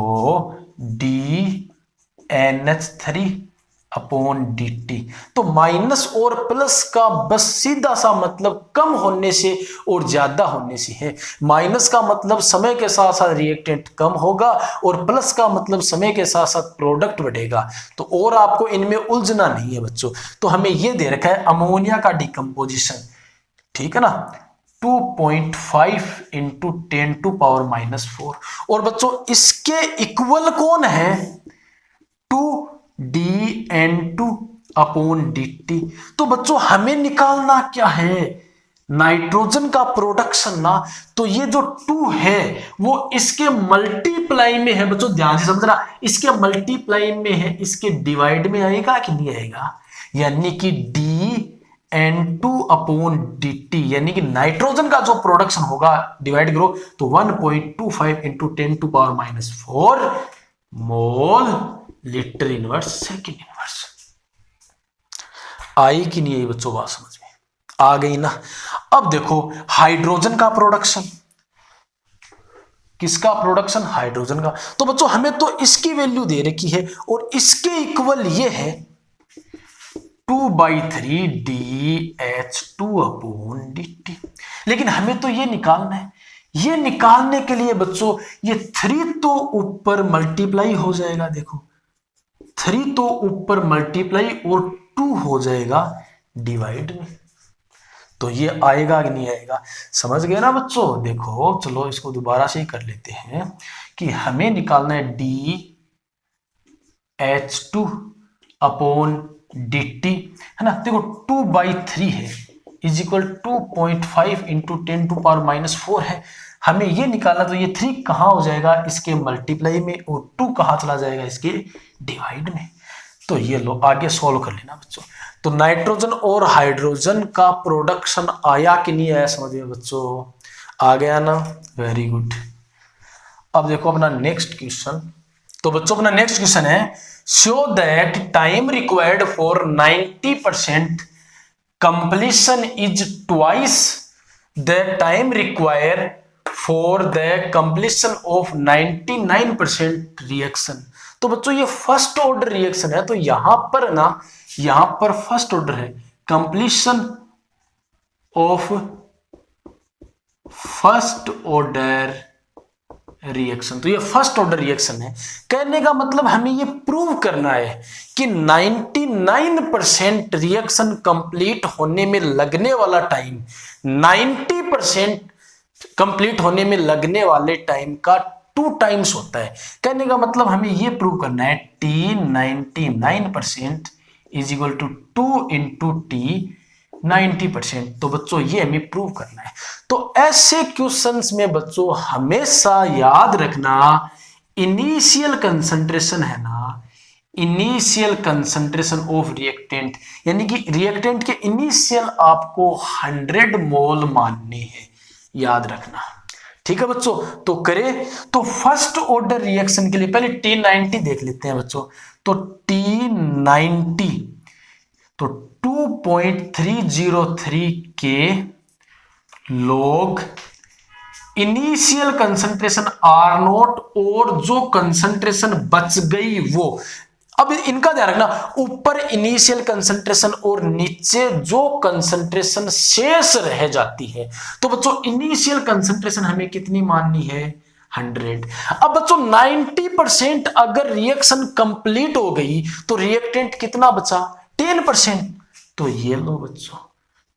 dNH3/dt। तो माइनस और प्लस का बस सीधा सा मतलब कम होने से और ज्यादा होने से है। माइनस का मतलब समय के साथ साथ रिएक्टेंट कम होगा और प्लस का मतलब समय के साथ साथ प्रोडक्ट बढ़ेगा। तो और आपको इनमें उलझना नहीं है बच्चों। तो हमें यह दे रखा है अमोनिया का डिकम्पोजिशन, ठीक है ना, 2.5 × 10⁻⁴। और बच्चों इसके इक्वल कौन है, 2dN2/dt। तो बच्चों हमें निकालना क्या है, नाइट्रोजन का प्रोडक्शन ना। तो ये जो 2 है वो इसके मल्टीप्लाई में है बच्चों, ध्यान से समझना, इसके मल्टीप्लाई में है, इसके डिवाइड में आएगा कि नहीं आएगा, यानी कि dN2/dt, यानी कि नाइट्रोजन का जो प्रोडक्शन होगा डिवाइड करो तो 1.25 × 10⁻⁴ mole litre inverse second inverse. आई कि नहीं आई बच्चों, बात समझ में आ गई ना। अब देखो हाइड्रोजन का प्रोडक्शन, किसका प्रोडक्शन, हाइड्रोजन का। तो बच्चों हमें तो इसकी वैल्यू दे रखी है और इसके इक्वल ये है 2/3 dH2/dt। लेकिन हमें तो ये निकालना है, ये निकालने के लिए बच्चों ये 3 तो ऊपर मल्टीप्लाई हो जाएगा, देखो 3 तो ऊपर मल्टीप्लाई और 2 हो जाएगा डिवाइड में। तो ये आएगा कि नहीं आएगा, समझ गए ना बच्चों। देखो चलो इसको दोबारा से ही कर लेते हैं कि हमें निकालना है dH2/dt, है ना। देखो 2/3 है इज इक्वल 2.5 × 10⁻⁴ है। हमें ये निकालना, तो ये 3 कहां हो जाएगा, इसके मल्टीप्लाई में, और 2 कहां चला जाएगा, इसके डिवाइड में। तो ये लो आगे सॉल्व कर लेना बच्चों। तो नाइट्रोजन और हाइड्रोजन का प्रोडक्शन आया कि नहीं आया, समझ में बच्चों, आ गया ना, वेरी गुड। अब देखो अपना नेक्स्ट क्वेश्चन। तो बच्चों अपना नेक्स्ट क्वेश्चन है, show that time required for 90% completion is twice the time required for the completion of 99% reaction. तो बच्चों ये फर्स्ट ऑर्डर रिएक्शन है, तो यहां पर ना, यहां पर फर्स्ट ऑर्डर है, completion of first order reaction. तो ये फर्स्ट ऑर्डर रिएक्शन है। कहने का मतलब हमें ये प्रूव करना है कि 99% रिएक्शन कंप्लीट होने में लगने वाला टाइम 90% कंप्लीट होने में लगने वाले टाइम का 2 टाइम्स होता है। कहने का मतलब हमें ये प्रूव करना है T 99% is equal to 2 into T 90%। तो बच्चों ये हमें प्रूव करना है। तो ऐसे क्वेश्चंस में बच्चों हमेशा याद रखना, इनिशियल कंसंट्रेशन है ना, इनिशियल कंसंट्रेशन ऑफ रिएक्टेंट, यानी कि रिएक्टेंट के इनिशियल आपको 100 मोल मानने हैं, याद रखना। ठीक है बच्चों, तो करें तो फर्स्ट ऑर्डर रिएक्शन के लिए पहले T90 देख लेते हैं बच्चों। तो T90 तो 2.303 के लॉग इनिशियल कंसंट्रेशन R0 और जो कंसंट्रेशन बच गई वो। अब इनका ध्यान रखना, ऊपर इनिशियल कंसंट्रेशन और नीचे जो कंसंट्रेशन शेष रह जाती है। तो बच्चों इनिशियल कंसंट्रेशन हमें कितनी माननी है? 100। अब बच्चों 90% अगर रिएक्शन कंप्लीट हो गई तो रिएक्टेंट कितना बचा? 10%। तो ये लो बच्चों,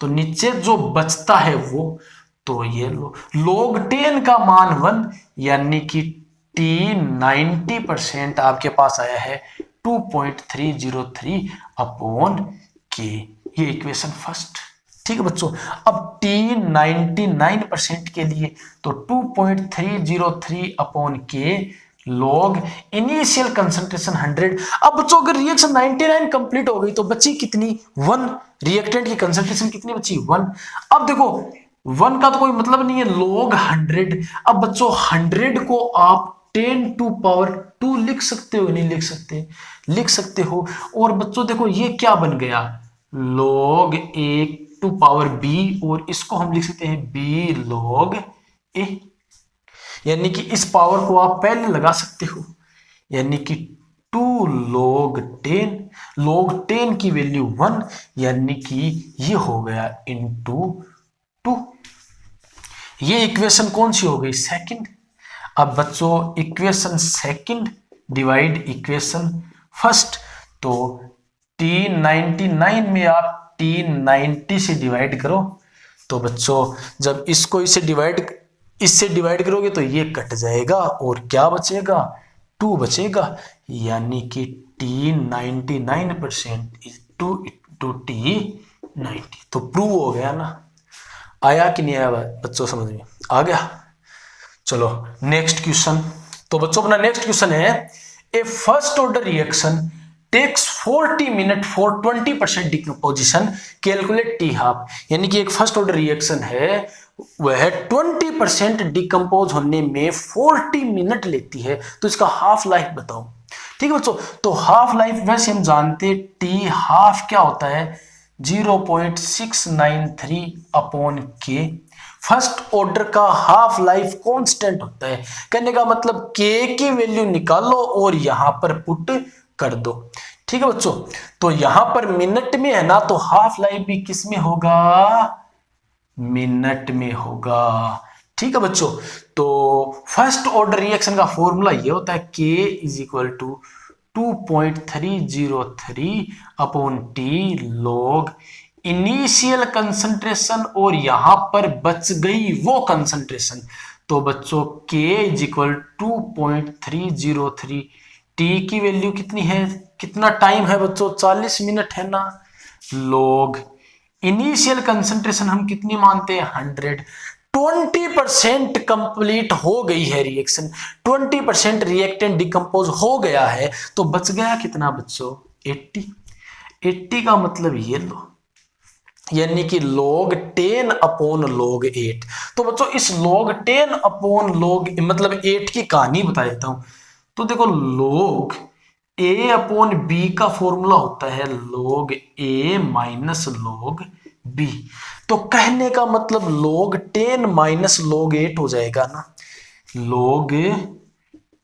तो नीचे जो बचता है वो, तो ये लो log 10 का मान 1, यानी कि T90% आपके पास आया है 2.303 अपॉन के। ये इक्वेशन फर्स्ट। ठीक है बच्चों, अब T99% के लिए तो 2.303 अपॉन के लॉग इनिशियल कंसंट्रेशन 100। अब बच्चों अगर रिएक्शन 99 कंप्लीट हो गई तो बची कितनी? 1। रिएक्टेंट की कंसंट्रेशन कितनी बची? 1। अब देखो 1 का तो कोई मतलब नहीं है, log 100। अब बच्चों 100 को आप 10 टू पावर 2 लिख सकते हो? नहीं लिख सकते? लिख सकते हो। और बच्चों देखो ये क्या बन गया? log a to power b, और इसको हम लिख सकते हैं b log a, यानी कि इस पावर को आप पहले लगा सकते हो, यानी कि 2 log 10, log 10 की वैल्यू 1, यानी कि ये हो गया इंटू 2। ये इक्वेशन कौन सी हो गई? सेकंड। अब बच्चों equation second divide equation first, तो T99 में आप T90 से डिवाइड करो। तो बच्चों जब इसको इससे डिवाइड करोगे तो ये कट जाएगा और क्या बचेगा? 2 बचेगा, यानी कि T99% इज 2 इंटू T90। तो प्रूव हो गया ना? आया कि नहीं आया बच्चों? समझ में आ गया? चलो नेक्स्ट क्वेश्चन। तो बच्चों अपना नेक्स्ट क्वेश्चन है, a first order reaction takes 40 minute for 20% decomposition, calculate T half. यानी कि एक फर्स्ट ऑर्डर रिएक्शन है, वह 20% डिकम्पोज होने में 40 मिनट लेती है, तो इसका हाफ लाइफ बताओ। ठीक है बच्चों, तो हाफ लाइफ वैसे हम जानते टी हाफ क्या होता है? 0.693 अपॉन के। फर्स्ट ऑर्डर का हाफ लाइफ कांस्टेंट होता है। कहने का मतलब के की वैल्यू निकालो और यहां पर पुट कर दो। ठीक है बच्चों, तो यहां पर मिनट में है ना, तो हाफ लाइफ भी किस में होगा? मिनट में होगा। ठीक है बच्चों, तो फर्स्ट ऑर्डर रिएक्शन का फॉर्मूला ये होता है K is equal to 2.303 upon T log initial concentration और यहां पर बच गई वो कंसंट्रेशन। तो बच्चों K इज इक्वल 2.303, टी की वैल्यू कितनी है? कितना टाइम है बच्चों? 40 मिनट है ना। लॉग इनिशियल कंसंट्रेशन हम कितनी मानते हैं? 100। 20% कंप्लीट हो गई है रिएक्शन, 20% रिएक्टेंट डिकम्पोज हो गया है, तो बच गया कितना बच्चों? 80। 80 का मतलब ये लो, यानी कि log 10 अपॉन log 8। तो बच्चों इस log 10 अपॉन log मतलब 8 की कहानी बता देता हूं। तो देखो log a अपॉन b का फॉर्मूला होता है log a minus log b। तो कहने का मतलब log 10 माइनस log 8 हो जाएगा ना। log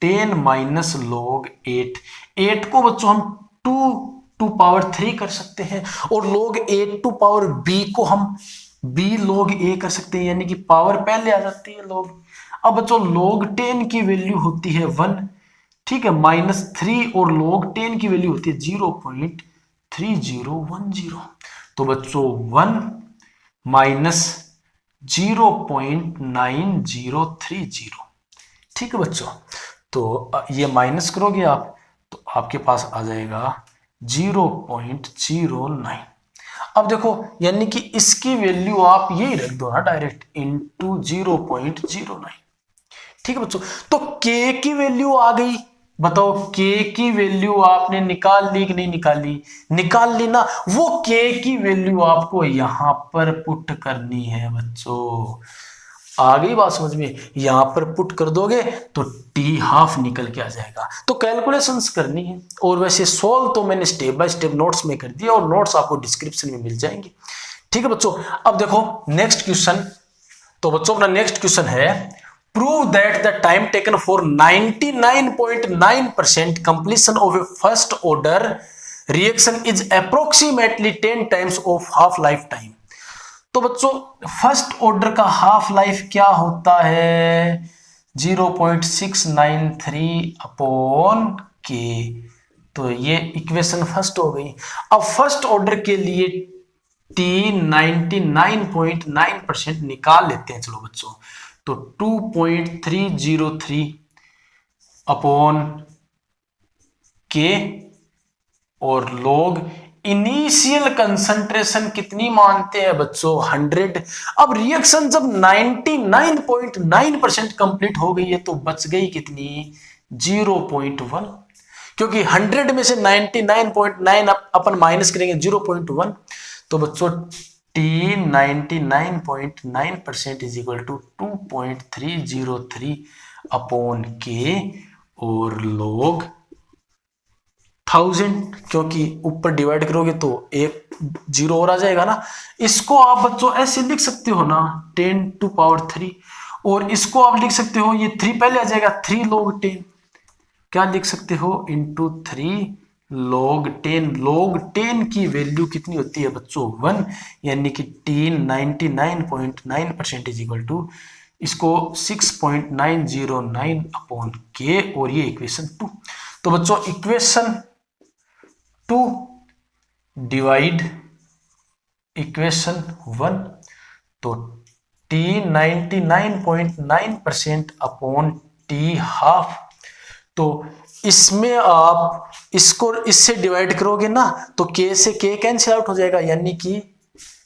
10 माइनस log 8, 8 को बच्चों हम 2 टू पावर 3 कर सकते हैं, और log 8 टू पावर b को हम b log a कर सकते हैं, यानी कि पावर पहले आ जाती है log। अब बच्चों log 10 की वैल्यू होती है 1, ठीक है, -3 और log 10 की वैल्यू होती है 0.3010। तो बच्चों 1 माइनस 0.9030, ठीक है बच्चों। तो ये माइनस करोगे आप तो आपके पास आ जाएगा 0.09। अब देखो यानी कि इसकी वैल्यू आप यही रख दो ना डायरेक्ट, इंटू 0.09, ठीक है बच्चों। तो k की वैल्यू आ गई, बताओ k की वैल्यू आपने निकाल ली कि नहीं निकाली, निकाल ली ना। वो k की वैल्यू आपको यहां पर पुट करनी है बच्चों, आ गई बात समझ में। यहां पर पुट कर दोगे तो टी हाफ निकल के आ जाएगा। तो कैलकुलेशंस करनी है, और वैसे सोल्व तो मैंने स्टेप बाय स्टेप नोट्स में कर दिया, और नोट्स आपको डिस्क्रिप्शन में मिल जाएंगे, ठीक है बच्चों। अब देखो नेक्स्ट क्वेश्चन। तो बच्चों अपना नेक्स्ट क्वेश्चन है, prove that the time taken for 99.9% completion of A first order reaction is approximately 10 times of half life time. तो बच्चों फर्स्ट ऑर्डर का हाफ लाइफ क्या होता है, 0.693 अपॉन के। तो ये इक्वेशन फर्स्ट हो गई। अब फर्स्ट ऑर्डर के लिए टी 99.9% निकाल लेते हैं, चलो बच्चों। तो 2.303 अपॉन के और लॉग इनिशियल कंसंट्रेशन कितनी मानते हैं बच्चों, 100। अब रिएक्शन जब 99.9% कंप्लीट हो गई है तो बच गई कितनी, 0.1, क्योंकि 100 में से 99.9 अपन माइनस करेंगे 0.1। तो बच्चों T 99.9% is equal to 2.303 upon K और log 1000, क्योंकि ऊपर डिवाइड करोगे तो एक जीरो और आ जाएगा ना। इसको आप बच्चों ऐसे लिख सकते हो ना 10⁻3, और इसको आप लिख सकते हो, ये 3 पहले आ जाएगा 3 log 10, क्या लिख सकते हो, इंटू 3 log 10। log 10 की वैल्यू कितनी होती है बच्चों, 1, यानी कि T 99.9% इज इक्वल टू, इसको 6.909 अपॉन के, और ये इक्वेशन 2। तो बच्चों इक्वेशन 2 डिवाइड इक्वेशन 1, तो T 99.9% अपॉन T हाफ। तो इसमें आप इसको इससे डिवाइड करोगे ना तो k से k कैंसिल आउट हो जाएगा, यानी कि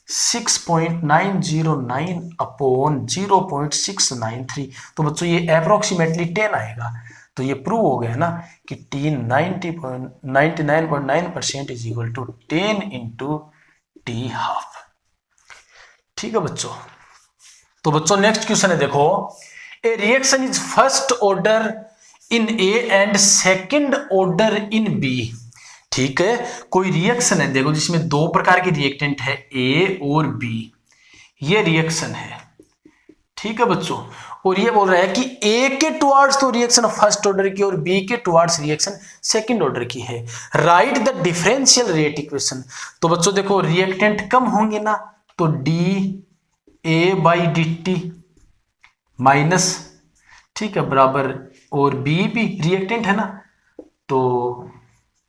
6.909 अपॉन 0.693। तो बच्चों ये अप्रोक्सीमेटली 10 आएगा। तो ये प्रूव हो गया ना कि T 99.9% is equal to 10 into T half, ठीक है बच्चों। तो बच्चों नेक्स्ट क्वेश्चन है, देखो a reaction is first order in A and second order in B. ठीक है, कोई रिएक्शन है देखो जिसमें दो प्रकार के रिएक्टेंट है ए और बी, ये रिएक्शन है, ठीक है बच्चों। और ये बोल रहा है कि ए के टुवर्ड्स तो रिएक्शन फर्स्ट ऑर्डर की और बी के टुवर्ड्स रिएक्शन सेकंड ऑर्डर की है। Right the differential rate equation. तो बच्चों देखो रिएक्टेंट कम होंगे ना, तो D A by D T minus, ठीक है, बराबर, और बी भी रिएक्टेंट है ना, तो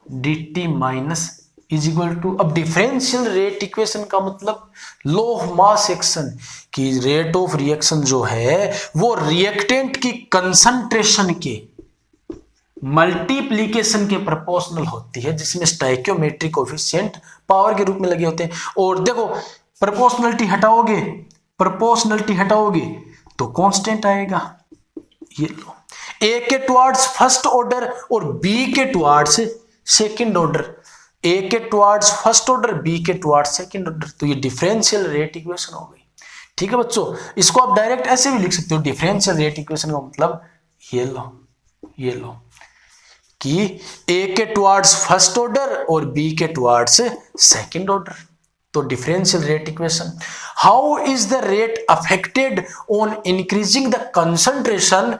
D T minus is equal to, अब डिफरेंशियल रेट इक्वेशन का मतलब लॉ ऑफ मास एक्शन की रेट ऑफ रिएक्शन जो है वो रिएक्टेंट की कंसंट्रेशन के मल्टीप्लीकेशन के प्रोपोर्शनल होती है, जिसमें स्टोइकियोमेट्रिक कोएफिशिएंट पावर के रूप में लगे होते हैं। और देखो प्रोपोर्शनलिटी हटाओगे तो कांस्टेंट आएगा। ये लो, ए के टुवर्ड्स फर्स्ट ऑर्डर और बी के टुवर्ड्स सेकंड ऑर्डर, ए के टुवर्ड्स फर्स्ट ऑर्डर बी के टुवर्ड्स सेकंड ऑर्डर, तो ये डिफरेंशियल रेट इक्वेशन हो गई, ठीक है बच्चों। इसको आप डायरेक्ट ऐसे भी लिख सकते हो, डिफरेंशियल रेट इक्वेशन का मतलब ये लो कि ए के टुवर्ड्स फर्स्ट ऑर्डर और बी के टुवर्ड्स सेकंड ऑर्डर, तो differential rate equation. How is the rate affected on increasing the concentration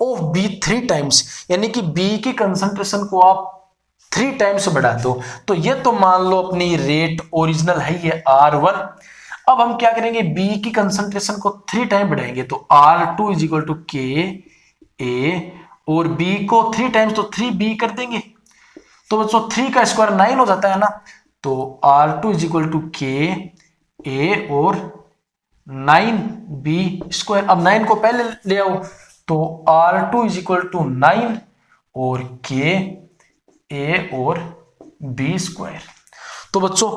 of B 3 times, यानी कि बी की कंसंट्रेशन को आप 3 टाइम्स बढ़ा दो। तो ये तो मान लो अपनी रेट ओरिजिनल है ये R1, अब हम क्या करेंगे, बी की कंसंट्रेशन को 3 टाइम बढ़ाएंगे, तो R2 इज इक्वल टू के ए, और बी को 3 टाइम्स तो 3b कर देंगे, तो बच्चों 3 का स्क्वायर 9 हो जाता है ना, तो R2 इज इक्वल टू के ए और 9b स्क्वायर। अब 9 को पहले ले आओ, तो R2 इज इक्वल टू 9 और के ए और b स्क्वायर। तो बच्चों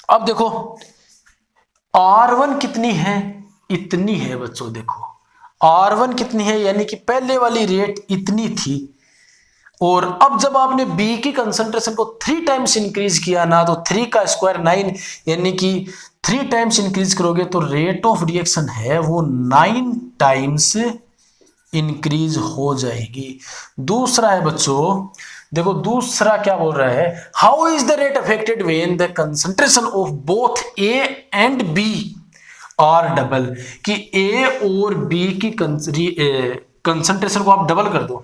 अब देखो R1 कितनी है, इतनी है बच्चों, देखो R1 कितनी है, यानी कि पहले वाली रेट इतनी थी, और अब जब आपने B की कंसंट्रेशन को 3 टाइम्स इंक्रीज किया ना, तो 3 का स्क्वायर 9, यानी कि 3 टाइम्स इंक्रीज करोगे तो रेट ऑफ रिएक्शन है वो 9 टाइम्स इंक्रीज हो जाएगी। दूसरा है बच्चों, देखो दूसरा क्या बोल रहा है, how is the rate affected when the concentration of both A and B are double, कि ए और बी की कंसंट्रेशन को आप डबल कर दो,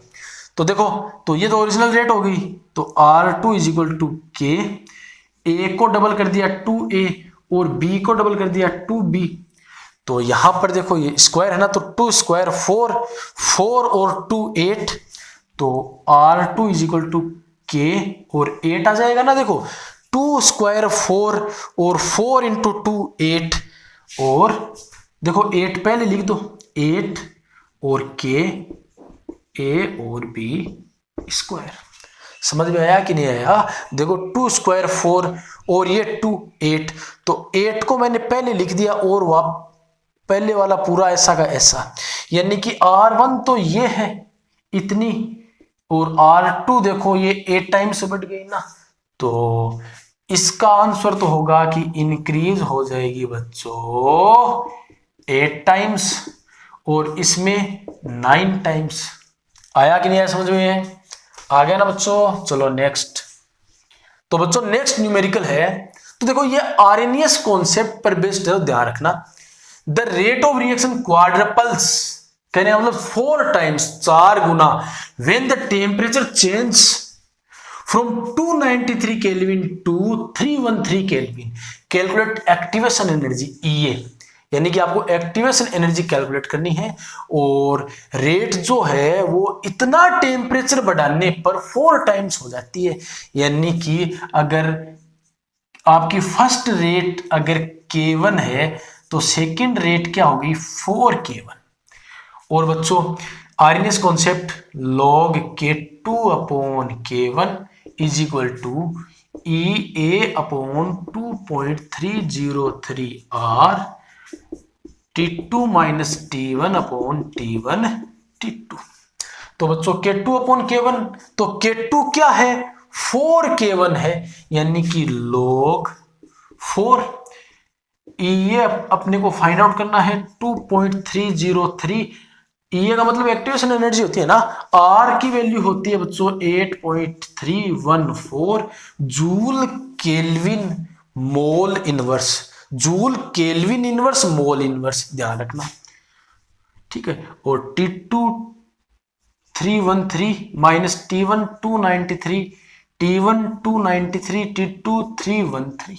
तो देखो तो ये तो ओरिजिनल रेट हो गई, तो R2 इज इक्वल टू के, ए को डबल कर दिया 2a और b को डबल कर दिया 2b, तो यहां पर देखो ये स्क्वायर है ना, तो 2 स्क्वायर 4, 4 और 2 8, तो R2 इज इक्वल टू के और 8 आ जाएगा ना, देखो 2 स्क्वायर 4 और 4 इंटू 2 8, और देखो 8 पहले लिख दो, 8 और के ए और बी स्क्वायर। समझ में आया कि नहीं आया? देखो 2 स्क्वायर 4 और ये 2 8, तो 8 को मैंने पहले लिख दिया और वह पहले वाला पूरा ऐसा का ऐसा, यानी कि R1 तो ये है इतनी, और R2 देखो ये 8 टाइम्स बढ़ गई ना, तो इसका आंसर तो होगा कि इंक्रीज हो जाएगी बच्चों 8 टाइम्स, और इसमें 9 टाइम्स। आया कि नहीं आया समझ में? आ गया ना बच्चों? चलो नेक्स्ट। तो बच्चों नेक्स्ट न्यूमेरिकल है, तो देखो ये आरएनएस कॉन्सेप्ट पर बेस्ड है, ध्यान रखना। The rate of reaction quadruples, कहने का मतलब 4 टाइम्स, 4 गुना, when the temperature change from 293 kelvin to 313 kelvin, calculate activation energy EA, यानी कि आपको एक्टिवेशन एनर्जी कैलकुलेट करनी है, और रेट जो है वो इतना टेम्परेचर बढ़ाने पर 4 टाइम्स हो जाती है, यानी कि अगर आपकी फर्स्ट रेट अगर K1 है तो सेकंड रेट क्या होगी 4K1। और बच्चों Arrhenius concept log K2 upon K1 is equal to EA upon 2.303 R T2 minus T1 upon T1 T2। तो बच्चों K2 अपॉन K1, तो K2 क्या है 4K1 है, यानी कि log 4, ये अपने को फाइंड आउट करना है 2.303, ये का मतलब एक्टिवेशन एनर्जी होती है ना, R की वैल्यू होती है बच्चों 8.314 joule kelvin mole inverse, joule kelvin inverse mole inverse, ध्यान रखना, ठीक है। और T2 313 minus T1 293, T1 293, T2 313।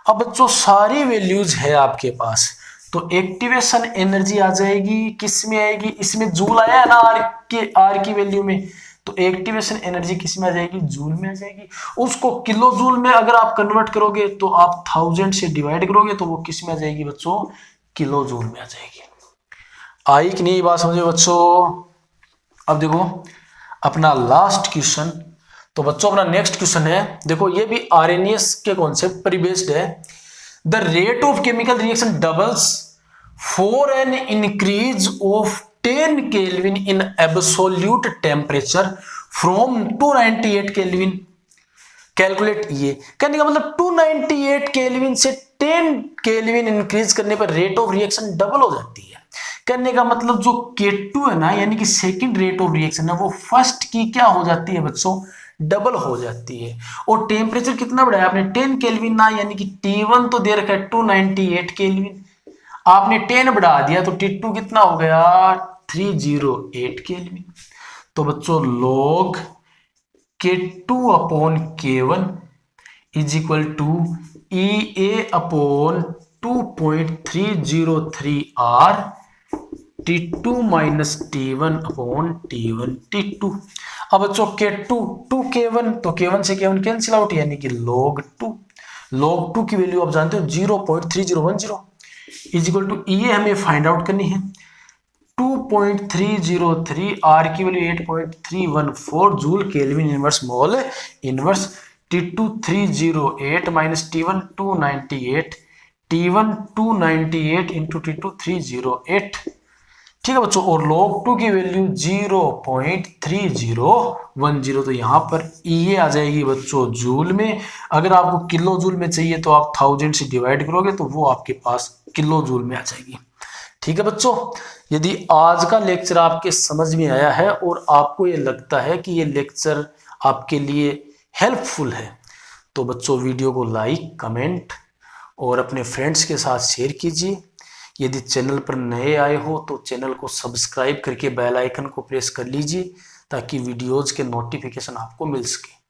अब बच्चों सारी वैल्यूज है आपके पास, तो एक्टिवेशन एनर्जी आ जाएगी, किस में आएगी, इसमें जूल आया है ना आर की वैल्यू में, तो एक्टिवेशन एनर्जी किस में आ जाएगी, जूल में आ जाएगी। उसको किलो जूल में अगर आप कन्वर्ट करोगे तो आप 1000 से डिवाइड करोगे तो वो किस में आ जाएगी बच्चों, किलो जूल में आ जाएगी। आई कि नहीं बात समझे बच्चों? अब देखो अपना लास्ट क्वेश्चन, तो बच्चों अपना नेक्स्ट क्वेश्चन है, देखो ये भी आरएनएस के कॉन्सेप्ट पर बेस्ड है। The rate of chemical reaction doubles for an increase of 10 kelvin in absolute temperature from 298 kelvin, calculate ये। कहने का मतलब 298 केल्विन से 10 केल्विन इंक्रीज करने पर रेट ऑफ रिएक्शन डबल हो जाती है। कहने का मतलब जो K2 है ना, यानी कि सेकंड रेट ऑफ रिएक्शन है, वो फर्स्ट की क्या हो जाती है बच्चों, डबल हो जाती है। और टेम्परेचर कितना बढ़ाया आपने, 10 केल्विन ना, यानी कि T1 तो दे रखा है 298 केल्विन, आपने 10 बढ़ा दिया तो T2 कितना हो गया 308 केल्विन। तो बच्चों log K2 upon K1 is equal to EA upon 2.303 R T2 minus T1 upon T1 T2। अब बच्चों K2 2 K1 तो K1 से K1 कैंसिल आउट, यानी कि log 2। log 2 की वैल्यू आप जानते हो 0.3010 इज इक्वल टू, ये हमें फाइंड आउट करनी है। 2.303 R की value 8.314 joule kelvin inverse mole inverse. T2 308 minus T1 298, T1 298 into T2 308। ठीक है बच्चों, और log 2 की वैल्यू 0.3010, तो यहां पर ये आ जाएगी बच्चों जूल में। अगर आपको किलो जूल में चाहिए तो आप 1000 से डिवाइड करोगे तो वो आपके पास किलो जूल में आ जाएगी। ठीक है बच्चों, यदि आज का लेक्चर आपके समझ में आया है और आपको ये लगता है कि ये लेक्चर आपके लिए हेल्पफुल है, तो बच्चों वीडियो को लाइक, कमेंट और अपने फ्रेंड्स के साथ शेयर कीजिए। यदि चैनल पर नए आए हो तो चैनल को सब्सक्राइब करके बेल आइकन को प्रेस कर लीजिए ताकि वीडियोज़ के नोटिफिकेशन आपको मिल सके।